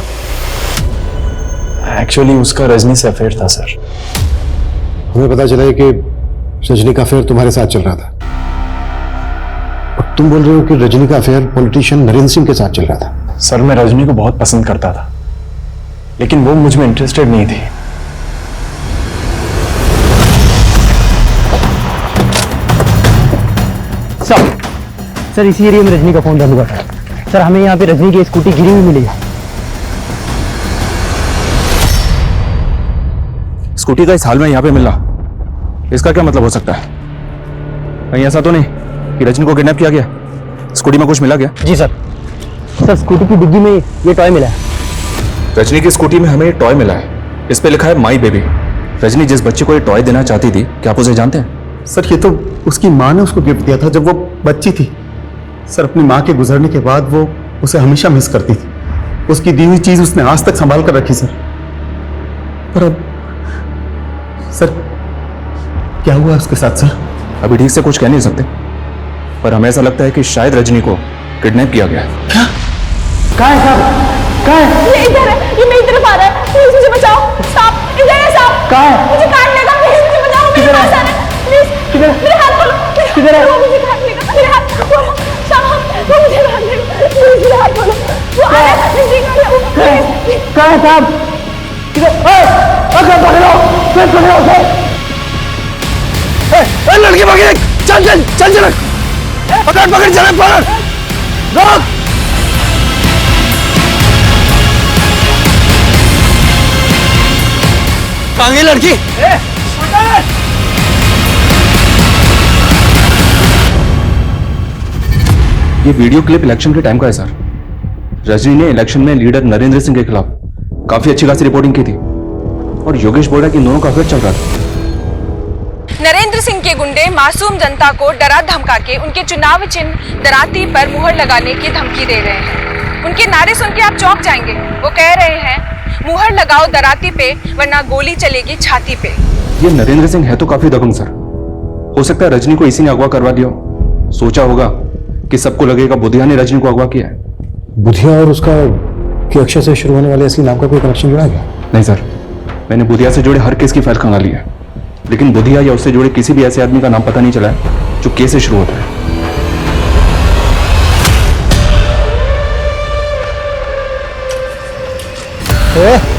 एक्चुअली उसका रजनी से अफेयर था सर। हमें पता चला है कि रजनी का अफेयर तुम्हारे साथ चल रहा था, और तुम बोल रहे हो कि रजनी का अफेयर पॉलिटिशियन नरेंद्र सिंह के साथ चल रहा था। सर, मैं रजनी को बहुत पसंद करता था, लेकिन वो मुझ में इंटरेस्टेड नहीं थी। सर, इसी एरिया में रजनी का फोन बंद हुआ था। सर, हमें यहाँ पे रजनी की स्कूटी गिरी हुई मिली है। स्कूटी का इस हाल में यहाँ पे मिलना, इसका क्या मतलब हो सकता है? कहीं ऐसा तो नहीं कि रजनी को किडनैप किया गया? स्कूटी में कुछ मिला गया? जी सर। सर, स्कूटी की डिग्गी में ये टॉय मिला है। रजनी की स्कूटी में हमें ये टॉय मिला है। इस पे लिखा है माई बेबी। रजनी जिस बच्चे को ये टॉय देना चाहती थी, क्या आप उसे जानते हैं? सर, ये तो उसकी माँ ने उसको गिफ्ट दिया था जब वो बच्ची थी। सर, अपनी माँ के गुजरने के बाद वो उसे हमेशा मिस करती थी। उसकी दी हुई चीज उसने आज तक संभाल कर रखी सर। पर अब सर क्या हुआ उसके साथ सर? अभी ठीक से कुछ कह नहीं सकते, पर हमें ऐसा लगता है कि शायद रजनी को किडनैप किया गया है। क्या? कहाँ है साहब? कहाँ है? ये इधर है, ये मेरी तरफ आ रहा है। प्लीज मुझे बचाओ। साहब, इधर है साहब। कहाँ है? मुझे काट लेगा, प्लीज मुझे बचाओ। मेरे पास आ रहा है, प्लीज। किधर? मेरे हाथ खोलो। किधर है? वो मुझे काट लेगा, मेरे हाथ खोलो। साहब, वो मुझे काट लेगा, प्लीज मेरे हाथ खोलो। वो आ रहा है, मुझे काट लेगा। कहाँ है साहब? किधर? अगर पकड़ो, फिर पकड़ो उसे। लड़की पकड़, चल चल चल चल, पकड़ पकड़, चल पकड़, रोक। कहाँ गई लड़की? ये वीडियो क्लिप इलेक्शन के टाइम का है सर। रजनी ने इलेक्शन में लीडर नरेंद्र सिंह के खिलाफ काफी अच्छी खासी रिपोर्टिंग की थी, और योगेश बोल रहा है कि इन दोनों का अफेयर चल रहा था। नरेंद्र सिंह के गुंडे मासूम जनता को डरा धमका के उनके चुनाव चिन्ह दराती पर मुहर लगाने की धमकी दे रहे हैं। उनके नारे सुन के आप चौंक जाएंगे। वो कह रहे हैं मुहर लगाओ दराती पे वरना गोली चलेगी छाती पे। ये नरेंद्र सिंह है तो काफी दबंग सर। हो सकता है रजनी को इसी ने अगवा करवा दिया हो। सोचा होगा कि सबको लगेगा बुधिया ने रजनी को अगवा किया है। बुधिया और उसका कि अक्षय से शुरू होने वाले असली नाम का कोई कनेक्शन जुड़ा गया? नहीं सर, मैंने बुधिया से जुड़े हर केस की फाइल खंगाली है, लेकिन बुधिया या उससे जुड़े किसी भी ऐसे आदमी का नाम पता नहीं चला है जो केस से शुरू होता है।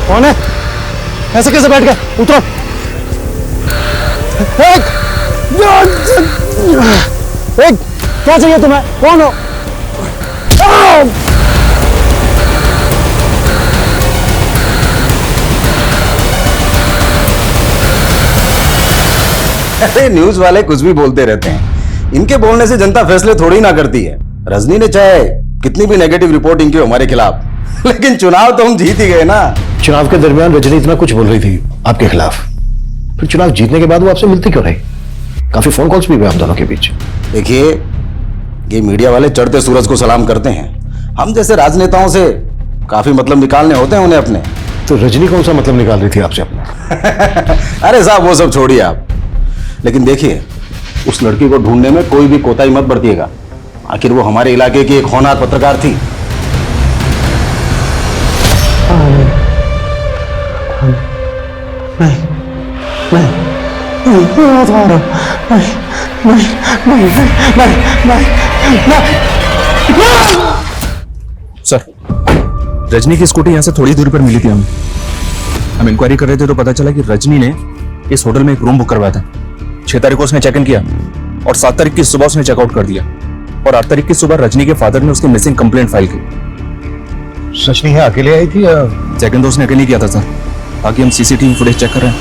कौन है? ऐसे कैसे बैठ गए? उतरो। क्या चाहिए तुम्हें? कौन हो? अरे न्यूज वाले कुछ भी बोलते रहते हैं, इनके बोलने से जनता फैसले थोड़ी ना करती है। रजनी ने चाहे कितनी भी नेगेटिव रिपोर्टिंग की हमारे खिलाफ, लेकिन चुनाव तो हम जीत ही गए ना। चुनाव के दरमियान रजनी इतना कुछ बोल रही थी आपके खिलाफ, फिर चुनाव जीतने के बाद वो आपसे मिलती क्यों रही? काफी फोन कॉल्स भी हुए आप दोनों के बीच। देखिए, ये मीडिया वाले चढ़ते सूरज को सलाम करते हैं। हम जैसे राजनेताओं से काफी मतलब निकालने होते हैं उन्हें अपने। तो रजनी कौन सा मतलब निकाल रही थी आपसे अपना? अरे साहब वो सब छोड़िए आप, लेकिन देखिए उस लड़की को ढूंढने में कोई भी कोताही मत बरतिएगा। आखिर वो हमारे इलाके की एक होनहार पत्रकार थी। सर, रजनी की स्कूटी यहाँ से थोड़ी दूरी पर मिली थी हमें। हम इंक्वायरी कर रहे थे तो पता चला कि रजनी ने इस होटल में एक रूम बुक करवाया था। 6 तारीख को उसने चेक इन किया और 7 तारीख की सुबह उसने चेकआउट कर दिया, और 8 तारीख की सुबह रजनी के फादर ने उसकी मिसिंग कंप्लेंट फाइल की। सच नहीं है, अकेले आई थी या? चेक इन तो उसने अकेले किया था सर। बाकी हम सीसीटीवी फुटेज चेक कर रहे हैं।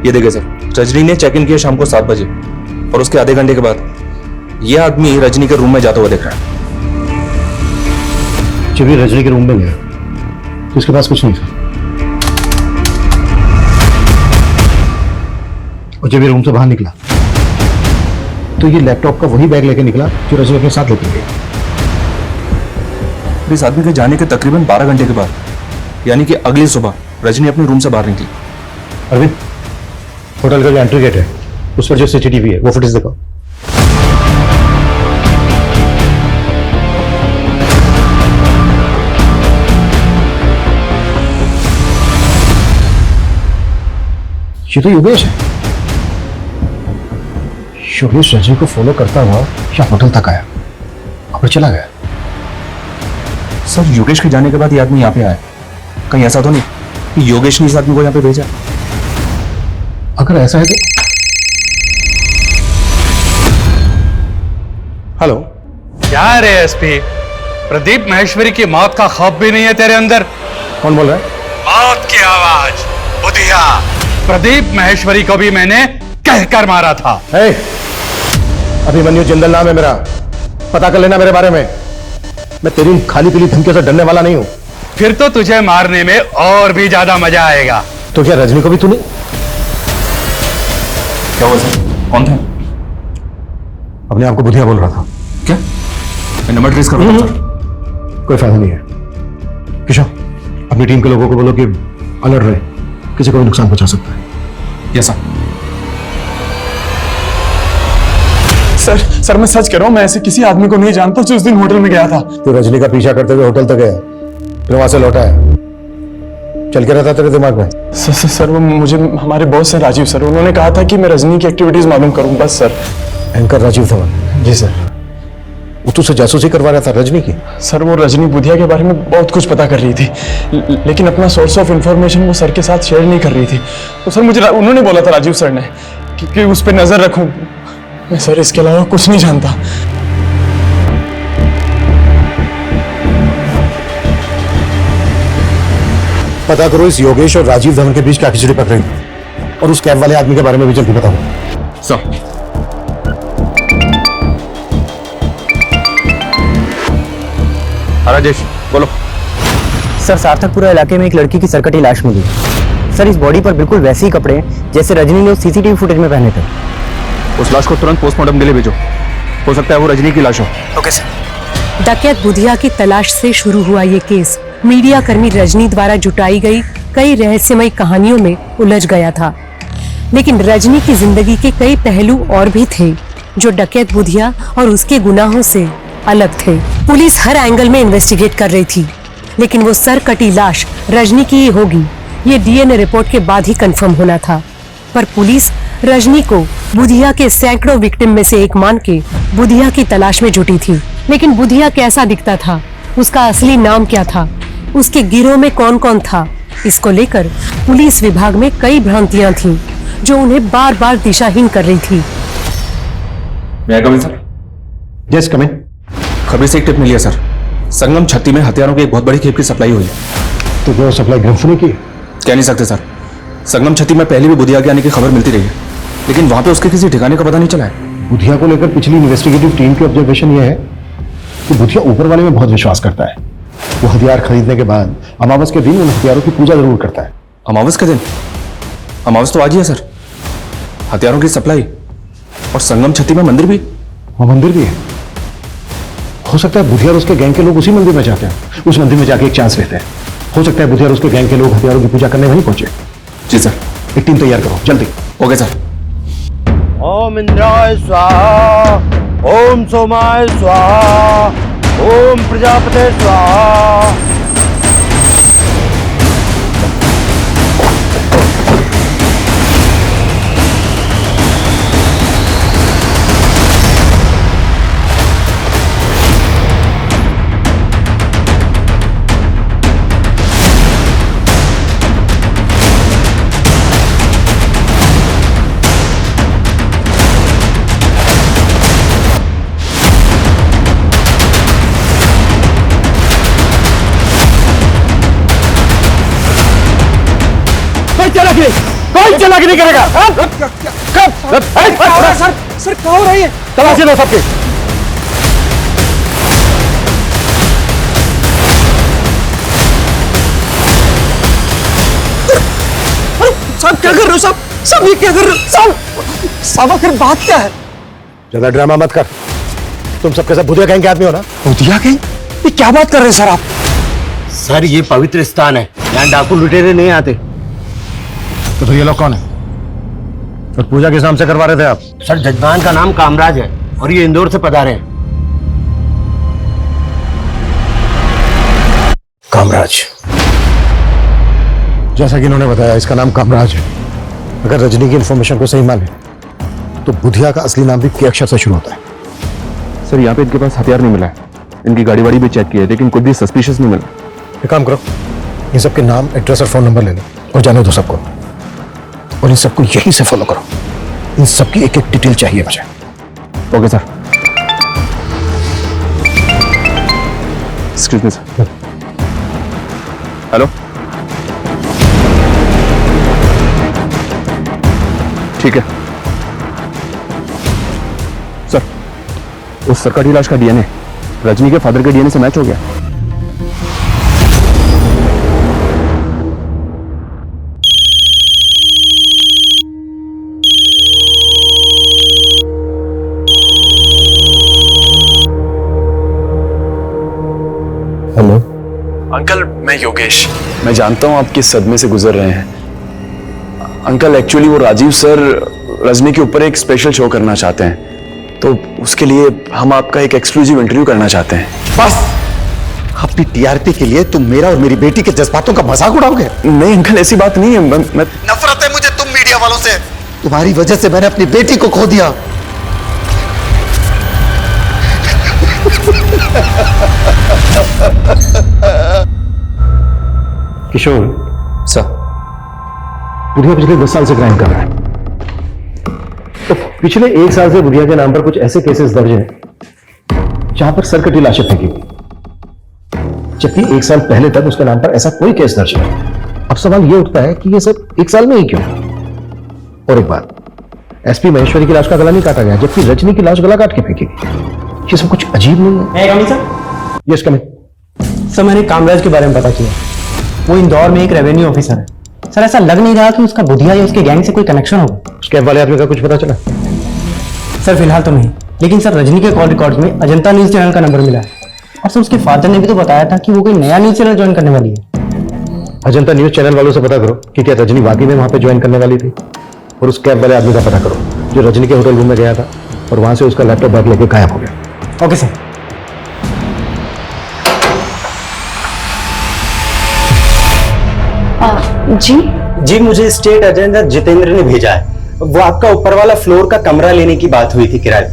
ये देखिए सर, रजनी ने चेक इन किया शाम को 7 बजे, और उसके आधे घंटे के बाद यह आदमी रजनी के रूम में जाता हुआ दिख रहा है। जब ये रजनी के रूम में गया तो उसके पास कुछ नहीं था, और जब ये रूम से बाहर निकला तो ये लैपटॉप का वही बैग लेके निकला जो रजनी अपने साथ लेके गई। इस आदमी के जाने के तकरीबन 12 घंटे के बाद, यानी कि अगली सुबह, रजनी अपने रूम से बाहर निकली। अरविंद, होटल का जो एंट्री गेट है उस पर जो सीसीटीवी है वो फुटेज दिखाओ। ये तो योगेश है। योगेश रजनी को फॉलो करता हुआ या होटल तक आया और फिर चला गया। सर, योगेश के जाने के बाद ये आदमी यहाँ पे आया। कहीं ऐसा तो नहीं कि योगेश ने इस आदमी को यहाँ पे भेजा? अगर ऐसा है तो हेलो। क्या रे एसपी, प्रदीप महेश्वरी की मौत का खौफ भी नहीं है तेरे अंदर? कौन बोल रहा है? मौत की आवाज, बुधिया। प्रदीप महेश्वरी को भी मैंने कहकर मारा था। अभिमन्यु जिंदल नाम है मेरा, पता कर लेना मेरे बारे में। मैं तेरी खाली पीली धमकियों से डरने वाला नहीं हूं। फिर तो तुझे मारने में और भी ज्यादा मजा आएगा। तो क्या रजनी को भी तूने? क्या हुआ सर? कौन थे? अपने आप को बुधिया बोल रहा था। क्या? मैं नंबर ट्रेस कर रहा हूं। कोई फायदा नहीं है किशोर, अपनी टीम के लोगों को बोलो कि अलर्ट रहे, किसी को भी नुकसान पहुंचा सकता है। Yes sir. सर मैं सच कह रहा हूं, मैं ऐसे किसी आदमी को नहीं जानता जो उस दिन होटल में गया था। तो रजनी का पीछा करते हुए होटल तक गया, फिर वहां से लौटा है, चल के रहता तेरे दिमाग में? सर वो मुझे हमारे बॉस है राजीव सर, उन्होंने कहा था कि मैं रजनी की एक्टिविटीज मालूम करूं बस सर। एंकर राजीव धवन? जी सर। वो तुझसे जासूसी करवा रहा था रजनी की? सर वो रजनी बुधिया के बारे में बहुत कुछ पता कर रही थी, लेकिन अपना सोर्स ऑफ इंफॉर्मेशन वो सर के साथ शेयर नहीं कर रही थी। तो सर मुझे उन्होंने बोला था राजीव सर ने कि उस पर नजर रखूं। मैं सर इसके अलावा कुछ नहीं जानता। पता करो इस योगेश और राजीव धवन के बीच क्या खिचड़ी पक रही, और उस कैब वाले आदमी के बारे में भी जल्दी बताओ। सर। राजेश बोलो। सर, सार्थकपुरा इलाके में एक लड़की की सरकटी लाश मिली। सर, इस बॉडी पर बिल्कुल वैसे ही कपड़े जैसे रजनी ने उस सीसीटीवी फुटेज में पहने थे। उस लाश को तुरंत पोस्टमार्टम के लिए भेजो, हो सकता है वो रजनी की लाश हो। Okay sir. डकैत बुधिया की तलाश से शुरू हुआ ये केस मीडिया कर्मी रजनी द्वारा जुटाई गई कई रहस्यमय कहानियों में उलझ गया था। लेकिन रजनी की जिंदगी के कई पहलू और भी थे जो डकैत बुधिया और उसके गुनाहों से अलग थे। पुलिस हर एंगल में इन्वेस्टिगेट कर रही थी, लेकिन वो सर कटी लाश रजनी की ही होगी ये डीएनए रिपोर्ट के बाद ही कंफर्म होना था। पर पुलिस रजनी को बुधिया के सैकड़ों विक्टिम में से एक मान के बुधिया की तलाश में जुटी थी। लेकिन बुधिया कैसा दिखता था, उसका असली नाम क्या था, उसके गिरोह में कौन कौन था, इसको लेकर पुलिस विभाग में कई भ्रांतियां थीं, जो उन्हें बार बार दिशाहीन कर रही थी। मैं कमिंग सर? Yes coming. खबरें से एक टिप मिली है सर, संगम छत्ती में हथियारों की एक बहुत बड़ी खेप की सप्लाई हुई है। तो क्या सप्लाई ग्रंफू ने की? कह नहीं सकते सर, संगम छत्ती में पहले भी बुधिया के आने की खबर मिलती रही है, लेकिन वहां पे उसके किसी ठिकाने का पता नहीं चला है। बुधिया को लेकर पिछली इन्वेस्टिगेटिव टीम की ऑब्जर्वेशन यह है कि बुधिया ऊपर वाले में बहुत विश्वास करता है। वो हथियार खरीदने के बाद अमावस के दिन उन हथियारों की पूजा जरूर करता है। अमावस के दिन? अमावस तो आज ही है सर। हथियारों की सप्लाई और संगम छत्ती में मंदिर भी? वहाँ मंदिर भी है। हो सकता है बुधिया और उसके गैंग के लोग उसी मंदिर में जाते हैं, उस मंदिर में जाके एक चांस लेते हैं। हो सकता है बुधिया और उसके गैंग के लोग हथियारों की पूजा करने वहीं पहुंचे। जी सर। एक टीम तैयार करो जल्दी। Okay sir. ओम इंद्राय स्वाहा, ओम सोमाय स्वाहा, ओम प्रजापते स्वाहा। कोई चालाकी नहीं करेगा। सर सर क्या हो रही है? तलाशी लो सबके। साहब क्या कर रहे हो साहब? साहब ये क्या कर रहे हो साहब? साहब आखिर बात क्या है? ज्यादा ड्रामा मत कर। तुम सबके सब बुधिया गैंग के आदमी हो ना? बुधिया गैंग? ये क्या बात कर रहे हैं सर आप? सर ये पवित्र स्थान है, यहाँ डाकू लुटेरे नहीं आते। तो फिर ये लोग कौन है और पूजा किस नाम से करवा रहे थे आप? सर जजमान का नाम कामराज है और ये इंदौर से पधारे हैं। कामराज, जैसा कि इन्होंने बताया इसका नाम कामराज है। अगर रजनी की इंफॉर्मेशन को सही माने तो बुधिया का असली नाम भी के अक्षर से शुरू होता है। सर यहाँ पे इनके पास हथियार नहीं मिला है, इनकी गाड़ी वाड़ी भी चेक की है, लेकिन कुछ भी सस्पिशियस नहीं मिला। एक काम करो, इन सबके नाम, एड्रेस और फोन नंबर ले लो और जाने दो सबको, और इन सबको यहीं से फॉलो करो। इन सबकी एक एक डिटेल चाहिए मुझे। Okay sir. Excuse me sir. Hello, ठीक है सर। उस सरकारी लाश का डीएनए रजनी के फादर के डीएनए से मैच हो गया। हेलो अंकल, मैं योगेश। मैं जानता हूं आप किस सदमे से गुजर रहे हैं। अंकल एक्चुअली वो राजीव सर रजनी के ऊपर एक स्पेशल शो करना चाहते हैं, तो उसके लिए हम आपका एक एक्सक्लूसिव इंटरव्यू करना चाहते हैं। बस अपनी टीआरपी के लिए तुम मेरा और मेरी बेटी के जज्बातों का मजाक उड़ाओगे? नहीं अंकल, ऐसी बात नहीं है। मैं नफरत है मुझे तुम मीडिया वालों से। तुम्हारी वजह से मैंने अपनी बेटी को खो दिया। किशोर सर, बुधिया पिछले 10 साल से क्राइम कर रहा है। तो पिछले 1 साल से बुधिया के नाम पर कुछ ऐसे केसेस दर्ज हैं जहां पर सरकटी लाशें फेंकी हुई, जबकि 1 साल पहले तक उसके नाम पर ऐसा कोई केस दर्ज नहीं। अब सवाल यह उठता है कि यह सब 1 साल में ही क्यों? और एक बात, एसपी महेश्वरी की लाश का गला नहीं काटा गया, जबकि रजनी की लाश गला काट के फेंकी गई। ये सब कुछ अजीब नहीं है? Sir yes coming. सर मैंने कामराज के बारे में पता किया, वो इंदौर में एक रेवेन्यू ऑफिसर है। सर ऐसा लग नहीं रहा कि उसका बुधिया या उसके गैंग से कोई कनेक्शन होगा। उस कैब वाले आदमी का कुछ पता चला? सर फिलहाल तो नहीं, लेकिन सर रजनी के कॉल रिकॉर्ड्स में अजंता न्यूज चैनल का नंबर मिला है। और सर उसके फादर ने भी तो बताया था कि वो कोई नया न्यूज चैनल ज्वाइन करने वाली है। अजंता न्यूज चैनल वालों से पता करो कि क्या रजनी वाकई में वहां पे ज्वाइन करने वाली थी, और उस कैब वाले आदमी का पता करो जो रजनी के होटल रूम में गया था और वहां से उसका लैपटॉप बैग लेके गायब हो गया। Okay sir. जी मुझे स्टेट एजेंट जितेंद्र ने भेजा है। वो आपका ऊपर वाला फ्लोर का कमरा लेने की बात हुई थी किराए पे।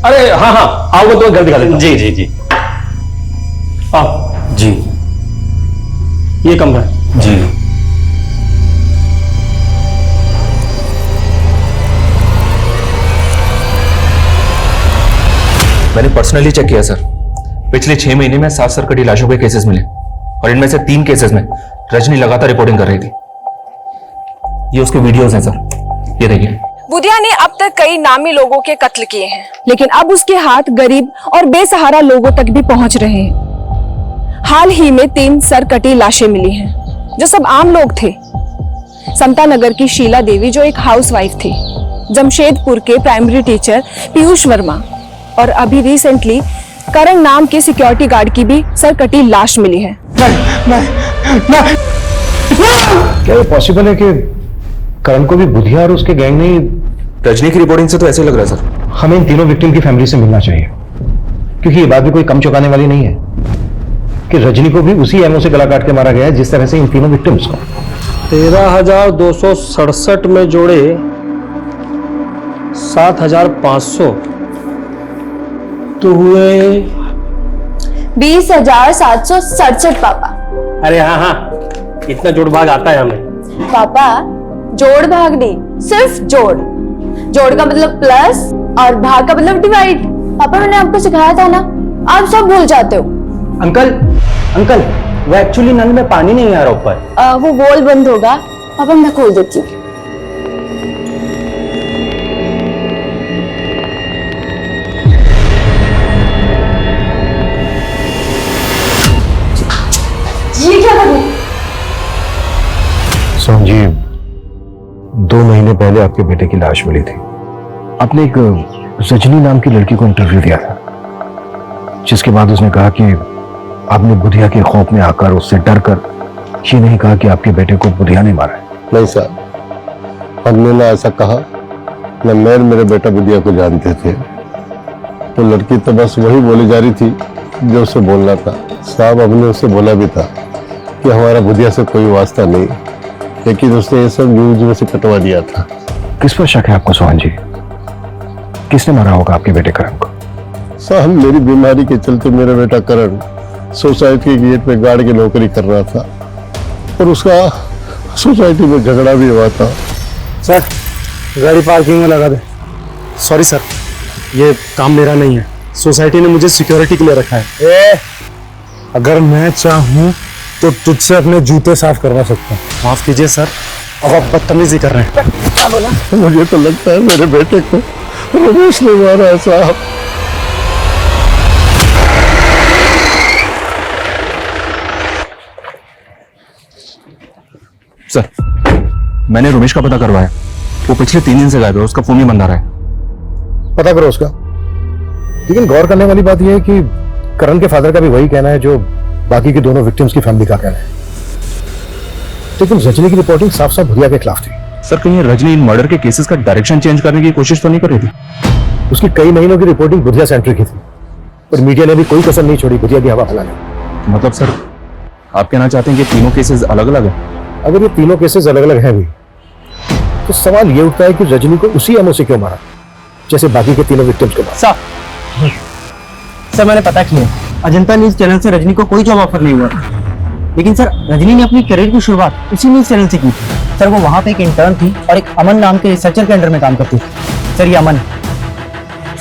अरे हाँ हाँ, आओगे तो घर दिखा देता हूं। जी जी जी आओ जी, ये कमरा है। जी मैंने पर्सनली चेक किया सर। पिछले 6 महीने में 7 सरकटी लाशों के केसेस मिले और इनमें से 3 केसेस में रजनी लगातार रिपोर्टिंग कर रही थी। ये उसके वीडियोस हैं सर, ये देखिए। बुधिया ने अब तक कई नामी लोगों के कत्ल किए हैं, लेकिन अब उसके हाथ गरीब और बेसहारा लोगों तक भी पहुंच रहे हैं। हाल ही में 3 सरकटी लाशें मिली हैं, जो सब आम लोग थे। समता नगर की शीला देवी जो एक हाउसवाइफ थी, जमशेदपुर के प्राइमरी टीचर पीयूष वर्मा, और अभी रिसेंटली करण नाम के सिक्योरिटी गार्ड की भी सरकटी लाश मिली है। क्या ये पॉसिबल है कि करण को भी बुधिया और उसके गैंग ने? रजनी की रिपोर्टिंग से तो ऐसे लग रहा है सर। हमें इन तीनों विक्टिम की फैमिली से मिलना चाहिए, क्योंकि ये बात भी कोई कम चौंकाने वाली नहीं है कि रजनी को भी उसी एमओ से गला काट के मारा गया है जिस तरह से इन तीनों विक्टिम्स को। 13,267 में जोड़े 7,500 तो हुए 20,767 पापा। अरे हाँ, इतना जोड़ भाग आता है हमें। पापा जोड़ भाग नहीं, सिर्फ जोड़। जोड़ का मतलब प्लस और भाग का मतलब डिवाइड। पापा मैंने आपको सिखाया था ना, आप सब भूल जाते हो। अंकल वो एक्चुअली नल में पानी नहीं आ रहा ऊपर। वो वॉल बंद होगा, पापा मैं खोल देती हूँ। ये क्या कर रहे हैं? संजीव, 2 महीने पहले आपके बेटे की लाश मिली थी। आपने एक रजनी नाम की लड़की को इंटरव्यू दिया था, जिसके बाद उसने कहा कि आपने बुधिया के खौफ में आकर उससे डर कर ये नहीं कहा कि आपके बेटे को बुधिया ने मारा है। नहीं साहब, हमने ना ऐसा कहा, न मैं मेरे बेटा बुधिया को जानते थे। तो लड़की तो बस वही बोली जा रही थी जो उसे बोलना था। साहब हमने उससे बोला भी था कि हमारा बुधिया से कोई वास्ता नहीं, लेकिन उसने ये सब न्यूज में से कटवा दिया था। किस पर शक है आपको सोहन जी? किसने मारा होगा आपके बेटे करण को? साहब मेरी बीमारी के चलते मेरा बेटा करण सोसाइटी के गेट पे गार्ड की नौकरी कर रहा था और उसका सोसाइटी में झगड़ा भी हुआ था। सर गाड़ी पार्किंग में लगा दे। सॉरी सर, ये काम मेरा नहीं है, सोसाइटी ने मुझे सिक्योरिटी के लिए रखा है। अगर मैं चाहूं तो तुझसे अपने जूते साफ करवा सकता हूँ। माफ कीजिए सर, अब आप बदतमीजी कर रहे हैं। क्या बोला? मुझे तो लगता है मेरे बेटे को रमेश ने मारा है साहब। सर मैंने रमेश का पता करवाया, वो पिछले 3 दिन से गायब है, उसका फोन ही बंद आ रहा है। पता करो उसका। लेकिन गौर करने वाली बात यह है कि करण के फादर का भी वही कहना है जो बाकी के दोनों विक्टिम्स की फैमिली का कहना है। लेकिन रजनी की रिपोर्टिंग साफ साफ बुधिया के खिलाफ थी। सर कहीं रजनी इन मर्डर के केसेस का डायरेक्शन चेंज करने की कोशिश तो नहीं कर रही थी? उसकी कई महीनों की रिपोर्टिंग बुधिया सेंटर की थी, और मीडिया ने भी कोई कसर नहीं छोड़ी बुधिया की हवा फैलाने। मतलब सर आप कहना चाहते हैं कि तीनों केसेस अलग अलग हैं? अगर ये तीनों केसेस अलग अलग हैं भी, तो सवाल ये उठता है कि रजनी को उसी एमओ से क्यों मारा जैसे बाकी के तीनों विक्टिम्स को मारा। सर मैंने पता किया, अजंता न्यूज चैनल से रजनी को कोई जॉब ऑफर नहीं हुआ, लेकिन सर रजनी ने अपनी करियर की शुरुआत उसी न्यूज चैनल से की थी। सर वो वहां पे एक इंटर्न थी और एक अमन नाम के रिसर्चर के अंडर में काम करती थी। सर ये अमन,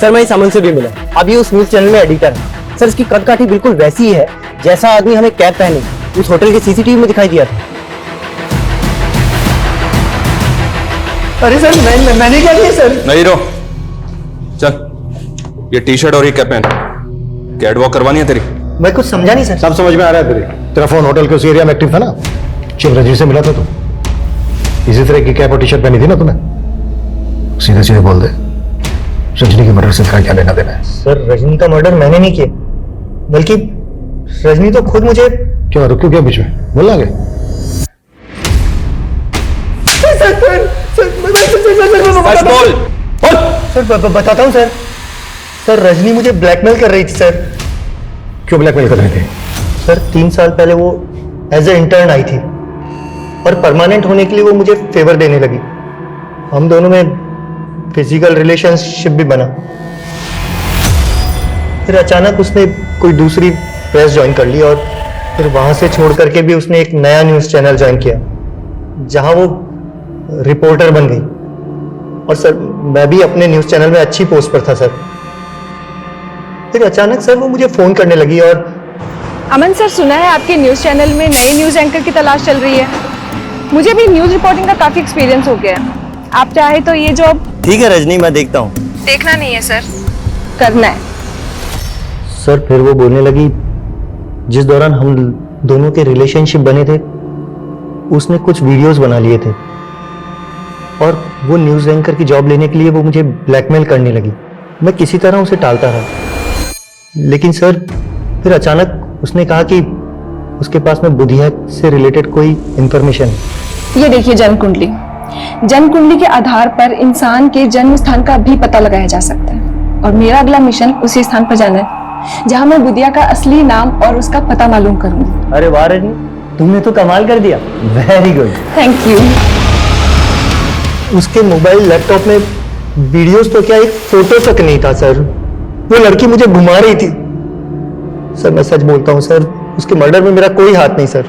सर मैं इस अमन से भी मिला, अभी उस न्यूज चैनल में एडिटर है। सर इसकी कदकाठी बिल्कुल वैसी ही है जैसा आदमी हमें कैप पहने उस होटल के सीसीटीवी में दिखाई दिया था। अरे सर मैंने क्या किया सर? नहीं रो, चल ये टी शर्ट और ये कैप पहन, कैट वॉक करवानी है तेरी। मैं कुछ समझा नहीं सर। सब समझ में आ रहा है तेरा फोन होटल के उस एरिया में एक्टिव था ना, जब रजनी से मिला था तुम इसी तरह की कैप और टी शर्ट पहनी थी ना तुमने? सीधे सीधे बोल दे, रजनी के मर्डर से तेरा क्या लेना देना है? सर रजनी का मर्डर मैंने नहीं किया, बल्कि रजनी तो खुद मुझे क्यों रुको क्या बीच में बोल आगे सर बताता हूँ सर रजनी मुझे ब्लैकमेल कर रही थी सर। क्यों ब्लैकमेल कर रही थी? सर 3 साल पहले वो एज ए इंटर्न आई थी और परमानेंट होने के लिए वो मुझे फेवर देने लगी। हम दोनों में फिजिकल रिलेशनशिप भी बना। फिर अचानक उसने कोई दूसरी प्रेस ज्वाइन कर ली और फिर वहां से छोड़ करके भी उसने एक नया न्यूज़ चैनल ज्वाइन किया जहां वो रिपोर्टर बन गई। और सर मैं भी अपने न्यूज़ चैनल में अच्छी पोस्ट पर था सर। फिर अचानक सर वो मुझे फोन करने लगी और अमन सर, सुना है आपके न्यूज़ चैनल में नए न्यूज़ एंकर की तलाश चल रही है। मुझे भी न्यूज़ रिपोर्टिंग का काफ़ी एक्सपीरियंस हो गया है। आप चाहे तो ये जॉब। ठीक है रजनी, मैं देखता हूँ। देखना नहीं है सर, करना है। सर फिर वो बोलने लगी जिस दौरान हम दोनों के रिलेशनशिप बने थे उसने कुछ वीडियोस बना लिए थे और वो न्यूज़ एंकर की जॉब लेने के लिए वो मुझे ब्लैकमेल करने लगी। मैं किसी तरह उसे टालता रहा, लेकिन सर फिर अचानक उसने कहा कि उसके पास में बुधिया से रिलेटेड कोई इंफॉर्मेशन है। ये देखिए जन्म कुंडली। जन्म कुंडली के आधार पर इंसान के जन्म स्थान का भी पता लगाया जा सकता है और मेरा अगला मिशन उसी स्थान पर जाना है जहां मैं बुधिया का असली नाम और उसका पता मालूम करूंगी। अरे वाह रजनी, तुमने तो कमाल कर दिया। Very good, thank you. उसके मोबाइल लैपटॉप में वीडियोस तो क्या एक फोटो तक नहीं था सर। वो लड़की मुझे घुमा रही थी। सर मैं सच बोलता हूँ सर, उसके मर्डर में मेरा कोई हाथ नहीं सर।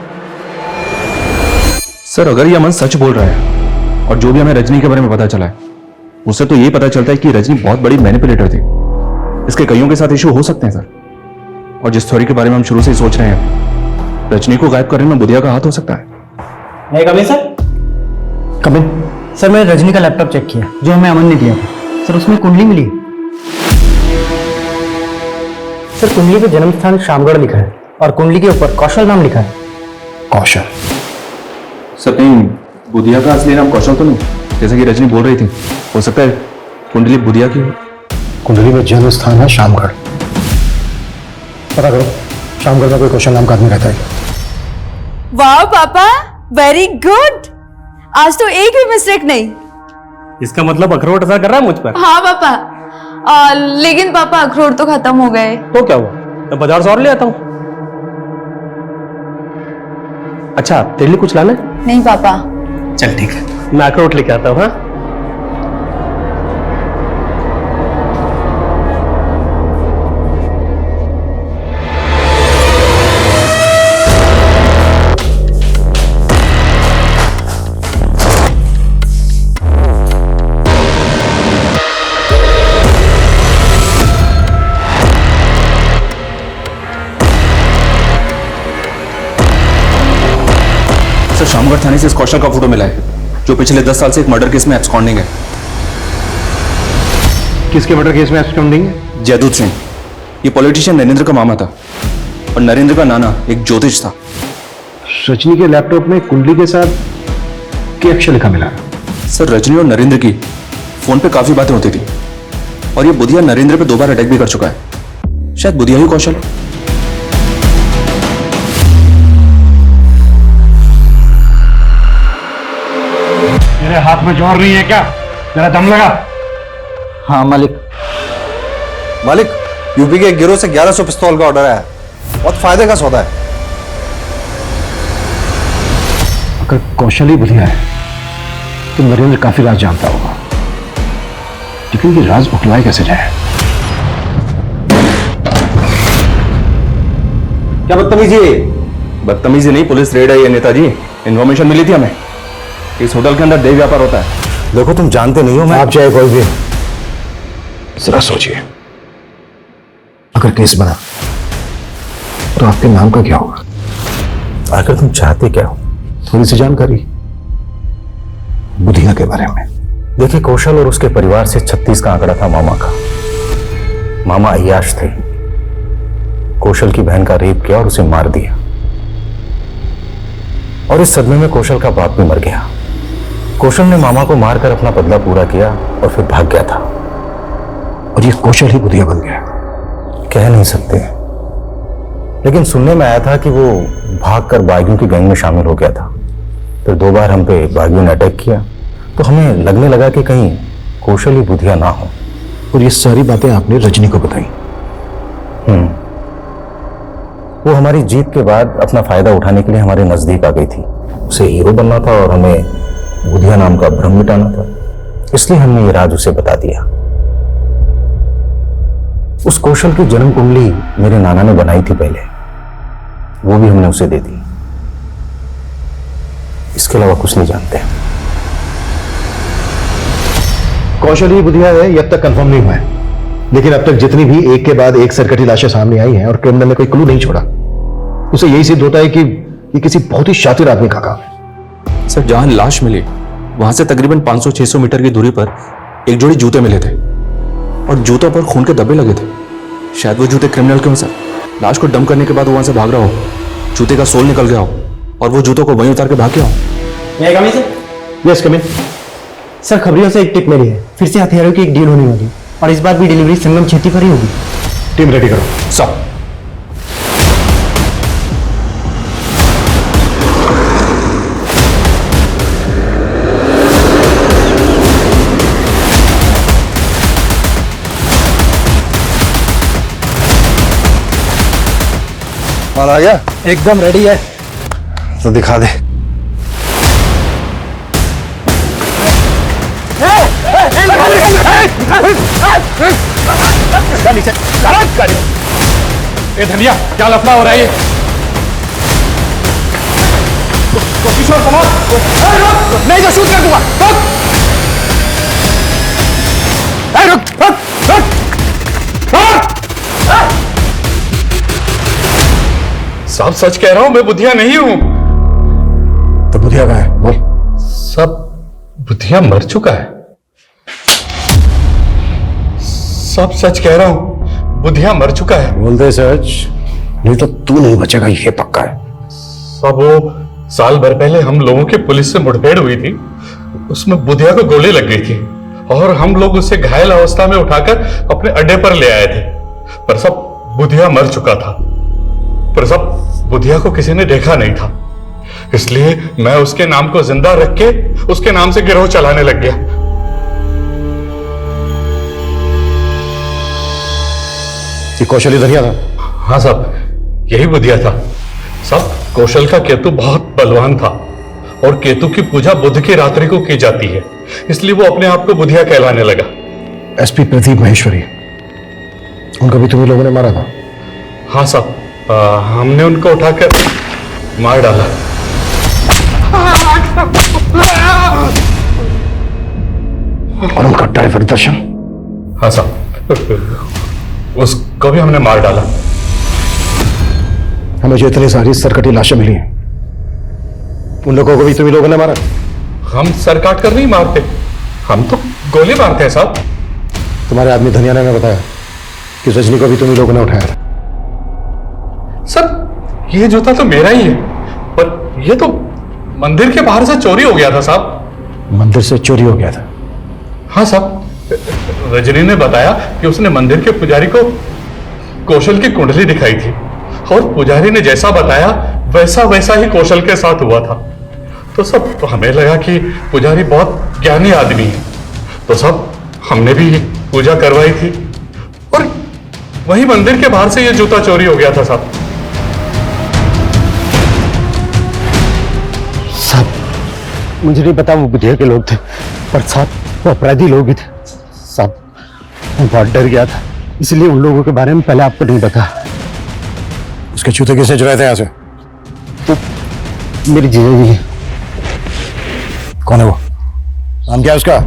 सर अगर ये अमन सच बोल रहा है और जो भी हमें रजनी के बारे में पता चला है उससे तो ये पता चलता है कि रजनी बहुत बड़ी मैनिपुलेटर थी। इसके कईयों के साथ इशू हो सकते हैं सर। और जिस थ्योरी के बारे में हम शुरू से ही सोच रहे हैं, रजनी को गायब करने में बुधिया का हाथ हो सकता है। नहीं कमिन सर, कमिन सर, मैंने रजनी का लैपटॉप चेक किया जो हमें अमन ने दिया था। सर उसमें कुंडली मिली। सर कुंडली पे जन्म स्थान शामगढ़ लिखा है और कुंडली के ऊपर कौशल नाम लिखा है। कौशल? सर कहीं बुधिया का असली नाम कौशल तो नहीं, जैसे कि रजनी बोल रही थी? हो सकता है कुंडली बुधिया की हो। कुंडली में जन्म स्थान है शामगढ़। पता करो शामगढ़ में कोई कौशल नाम का आदमी रहता है। वाह पापा, वेरी गुड। आज तो एक भी मिस्टेक नहीं। इसका मतलब अखरोट असर कर रहा है मुझ पर? हाँ पापा, लेकिन पापा अखरोट तो खत्म हो गए। तो क्या हुआ, मैं बाजार से और ले आता हूँ। अच्छा तेरे लिए कुछ लाना है? नहीं पापा। चल ठीक है, मैं अखरोट लेके आता हूँ। हाँ शामगढ़ थाने से इस कौशल का फोटो मिला है जो पिछले 10 साल से एक मर्डर केस में एब्सकॉन्डिंग है। किसके मर्डर केस में एब्सकॉन्डिंग है? जयदूत सिंह। ये पॉलिटिशियन नरेंद्र का मामा था और नरेंद्र का नाना एक ज्योतिष था। रजनी के लैपटॉप में कुंडली के साथ क्या अक्षर लिखा मिला? सर रजनी और नरेंद्र की फोन पे काफी बातें होती थी और ये बुधिया नरेंद्र पे 2 बार अटैक भी कर चुका है। शायद बुधिया ही कौशल। मेरे हाथ में जोर नहीं है क्या? मेरा दम लगा। हाँ मालिक। मालिक, यूपी के एक गिरोह से 1100 पिस्तौल का ऑर्डर आया। बहुत फायदे का सौदा है। अगर कौशल ही बुधिया है तो नरेंद्र काफी राज जानता होगा, लेकिन ये राज उठवाए कैसे जाए? क्या बदतमीजी है? बदतमीजी नहीं, पुलिस रेड आई है नेताजी। इन्फॉर्मेशन मिली थी हमें इस होटल के अंदर देह व्यापार होता है। देखो तुम जानते नहीं हो, मैं आप चाहे कोई भी जरा सोचिए, अगर केस बना तो आपके नाम का क्या होगा? आखिर तुम चाहते क्या हो? थोड़ी सी जानकारी बुधिया के बारे में। देखिए, कौशल और उसके परिवार से 36 का आंकड़ा था मामा का। मामा अय्याश थे। कौशल की बहन का रेप किया और उसे मार दिया और इस सदमे में कौशल का बाप भी मर गया। कौशल ने मामा को मारकर अपना बदला पूरा किया और फिर भाग गया था और ये कौशल ही बुधिया बन गया। कह नहीं सकते, लेकिन सुनने में आया था कि वो भागकर बागियों की गैंग में शामिल हो गया था। फिर 2 बार हम पे बागियों ने अटैक किया, तो हमें लगने लगा कि कहीं कौशल ही बुधिया ना हो। और ये सारी बातें आपने रजनी को बताई? वो हमारी जीत के बाद अपना फायदा उठाने के लिए हमारे नजदीक आ गई थी। उसे हीरो बनना था और हमें बुधिया नाम का भ्रम मिटाना था, इसलिए हमने ये राज उसे बता दिया। उस कौशल की जन्म कुंडली मेरे नाना ने बनाई थी पहले, वो भी हमने उसे दे दी। इसके अलावा कुछ नहीं जानते। कौशल ही बुधिया है ये अब तक कंफर्म नहीं हुआ है, लेकिन अब तक जितनी भी एक के बाद एक सरकटी लाशें सामने आई हैं और क्रिमिनल ने कोई क्लू नहीं छोड़ा, उसे यही सिद्ध होता है कि ये किसी बहुत ही शातिर आदमी का काम है। सर, जहां लाश मिली वहां से तकरीबन 500-600 मीटर की दूरी पर एक जोड़ी जूते मिले थे और जूतों पर खून के धब्बे लगे थे। शायद वो जूते क्रिमिनल के हों सर। लाश को डंप करने के बाद वहां से भाग रहा हो, जूते का सोल निकल गया हो और वो जूतों को वहीं उतार के भाग गया हो। Yes come in. सर, खबरियों से एक टिप मिली है, फिर से हथियारों की एक डील होने वाली और इस बार भी डिलीवरी संगम छेती पर ही होगी। टीम रेडी करो। सब माल आ गया? एकदम रेडी है। तो दिखा दे। ए धनिया, क्या लफड़ा हो रहा है ये? तो किशोर समाज नहीं तो शूट कर दूंगा। साहब सच कह रहा हूं, मैं बुधिया नहीं हूं। तो बुधिया कहाँ है? बोल। सब बुधिया मर चुका है। सब सच कह रहा हूं, बुधिया मर चुका है। बोल दे सच, नहीं तो तू नहीं बचेगा, ये पक्का है। सब वो साल भर पहले हम लोगों की पुलिस से मुठभेड़ हुई थी, उसमें बुधिया को गोली लग गई थी और हम लोग उसे घायल अवस्था में उठाकर अपने अड्डे पर ले आए थे। पर सब बुधिया मर चुका था। पर सब बुधिया को किसी ने देखा नहीं था, इसलिए मैं उसके नाम को जिंदा रख के उसके नाम से गिरोह चलाने लग गया। ये कौशल धनिया था? हाँ साहब, यही बुधिया था। सब कौशल का केतु बहुत बलवान था और केतु की पूजा बुध की रात्रि को की जाती है, इसलिए वो अपने आप को बुधिया कहलाने लगा। एसपी प्रदीप महेश्वरी, उनका भी तुम्हें लोगों ने मारा था? हाँ साहब, हमने उनको उठाकर मार डाला। और उनका ड्राइवर दर्शन? हाँ साहब, उसको भी हमने मार डाला। हमें जो इतनी सारी सरकटी लाशें मिली हैं, उन लोगों को भी तुम्ही लोगों ने मारा? हम सर काट कर नहीं मारते, हम तो गोली मारते हैं साहब। तुम्हारे आदमी धनिया ने हमें बताया कि रजनी को भी तुम्ही लोगों ने उठाया था। सर, ये जूता तो मेरा ही है, पर ये तो मंदिर के बाहर से चोरी हो गया था साहब। मंदिर से चोरी हो गया था? हाँ साहब, रजनी ने बताया कि उसने मंदिर के पुजारी को कौशल की कुंडली दिखाई थी और पुजारी ने जैसा बताया वैसा वैसा ही कौशल के साथ हुआ था। तो सब हमें लगा कि पुजारी बहुत ज्ञानी आदमी है, तो सब हमने भी पूजा करवाई थी और वही मंदिर के बाहर से ये जूता चोरी हो गया था साहब। साहब, मुझे नहीं पता वो बुधिया के लोग थे, पर साहब वो अपराधी लोग ही थे। साहब, मैं बहुत डर गया था, इसलिए उन लोगों के बारे में पहले आपको नहीं पता। उसके जूते किसने चुराए थे यहाँ से? तो मेरी जीजा जी। कौन है वो? नाम क्या है उसका?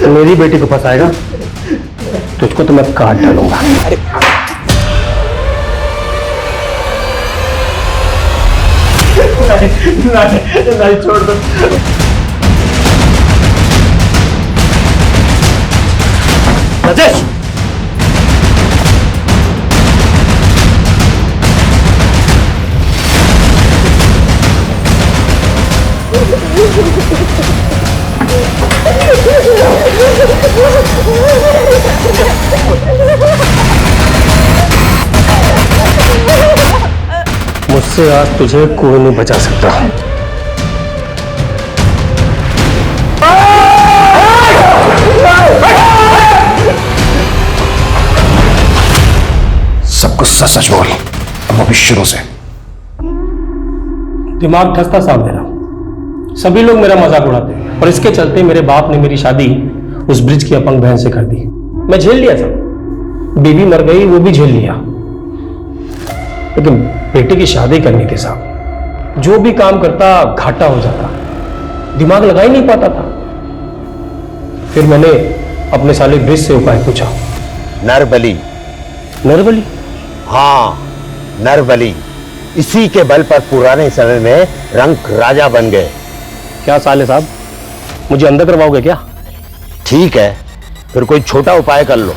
मेरी बेटी को फंसाएगा तुझको तो मैं काट डालूंगा। नहीं छोड़ दो। राजेश, मुझसे आज तुझे कोई नहीं बचा सकता। सब कुछ सच सच बोल, अब अभी शुरू से। दिमाग धंसता साहब मेरा, सभी लोग मेरा मजाक उड़ाते हैं और इसके चलते मेरे बाप ने मेरी शादी उस ब्रिज की अपंग बहन से कर दी। मैं झेल लिया था, बीवी मर गई वो भी झेल लिया, लेकिन बेटे की शादी करने के साथ जो भी काम करता घाटा हो जाता, दिमाग लगा ही नहीं पाता था। फिर मैंने अपने साले ब्रिज से उपाय पूछा। नरबली। नरबली? हाँ, नरबली। इसी के बल पर पुराने समय में रंक राजा बन गए। क्या साले साहब, मुझे अंदर करवाओगे क्या? ठीक है, फिर कोई छोटा उपाय कर लो।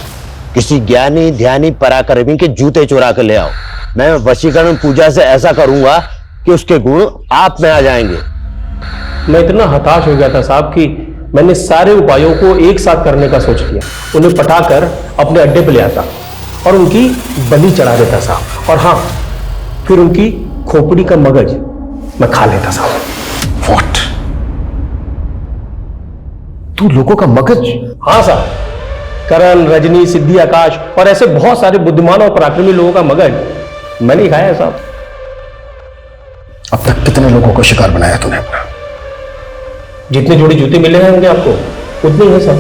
किसी ज्ञानी ध्यानी पराक्रमी के जूते चुरा कर ले आओ। मैं वशीकरण पूजा से ऐसा करूंगा कि उसके गुण आप में आ जाएंगे। मैं इतना हताश हो गया था साहब कि मैंने सारे उपायों को एक साथ करने का सोच लिया। उन्हें पटाकर अपने अड्डे पे ले आता और उनकी बलि चढ़ा देता साहब। और हाँ, फिर उनकी खोपड़ी का मगज मैं खा लेता साहब। व्हाट? तू लोगों का मगज? हाँ साहब, करण, रजनी, सिद्धि, आकाश और ऐसे बहुत सारे बुद्धिमान और पराक्रमी लोगों का मगज मैंने ही खाया है साहब। अब तक कितने लोगों को शिकार बनाया तूने अपना? जितने जोड़ी जूते मिले हैं होंगे आपको, उतने ही है साहब।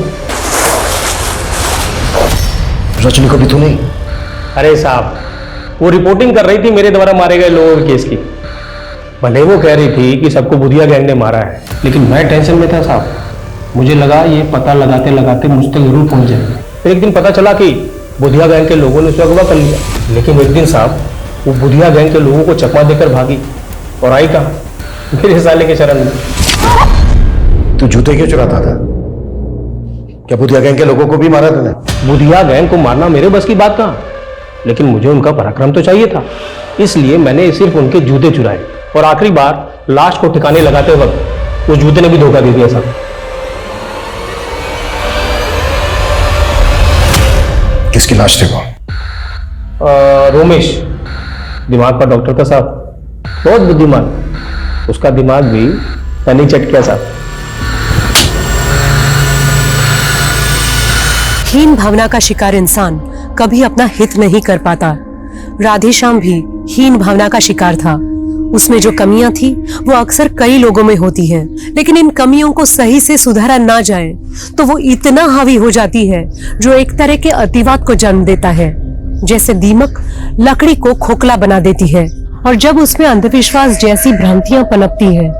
रजनी को भी तू नहीं? अरे साहब, वो रिपोर्टिंग कर रही थी मेरे द्वारा मारे गए लोगों के केस की। भले वो कह रही थी कि सबको बुधिया गैंग ने मारा है, लेकिन मैं टेंशन में था साहब। मुझे लगा ये पता लगाते लगाते मुझ तक जरूर पहुंच जाएंगे। फिर एक दिन पता चला कि बुधिया गैंग के लोगों ने उसे अगवा कर लिया। लेकिन एक दिन साहब वो बुधिया गैंग के लोगों को चकमा देकर भागी और आई कहा मेरे साले के शरण में। तू जूते क्यों चुराता था? क्या बुधिया गैंग के लोगों को भी मारा तूने? बुधिया गैंग को मारना मेरे बस की बात कहाँ, लेकिन मुझे उनका पराक्रम तो चाहिए था, इसलिए मैंने सिर्फ उनके जूते चुराए। और आखिरी बार लाश को ठिकाने लगाते वक्त उस जूते ने भी धोखा दे दिया साहब। किसकी लाश थी वो? रोमेश, दिमाग का डॉक्टर था साहब, बहुत बुद्धिमान। उसका दिमाग भी मैंने चट किया साहब। हीन भावना का शिकार इंसान कभी अपना हित नहीं कर पाता। राधेश्याम भी हीन भावना का शिकार था। उसमें जो कमियां थी वो अक्सर कई लोगों में होती हैं, लेकिन इन कमियों को सही से सुधारा ना जाए तो वो इतना हावी हो जाती है जो एक तरह के अतिवाद को जन्म देता है। जैसे दीमक लकड़ी को खोखला बना देती है, और जब उसमें अंधविश्वास जैसी भ्रांतियां पनपती हैं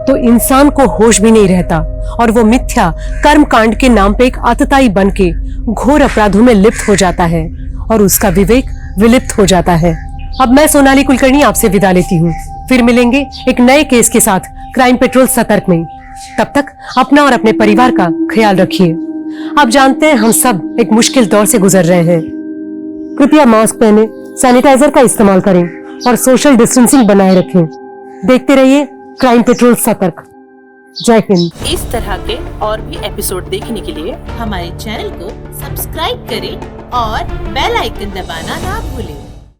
तो इंसान को होश भी नहीं रहता और वो मिथ्या कर्म कांड के नाम पे एक आतताई बन के घोर अपराधों में लिप्त हो जाता है और उसका विवेक विलिप्त हो जाता है। अब मैं सोनाली कुलकर्णी आपसे विदा लेती हूँ। फिर मिलेंगे एक नए केस के साथ क्राइम पेट्रोल सतर्क में। तब तक अपना और अपने परिवार का ख्याल रखिए। आप जानते हैं हम सब एक मुश्किल दौर से गुजर रहे हैं। कृपया मास्क पहने, सैनिटाइजर का इस्तेमाल करें और सोशल डिस्टेंसिंग बनाए रखें। देखते रहिए क्राइम पेट्रोल सतर्क। जय हिंद। इस तरह के और भी एपिसोड देखने के लिए हमारे चैनल को सब्सक्राइब करें और बेल आइकन दबाना ना भूलें।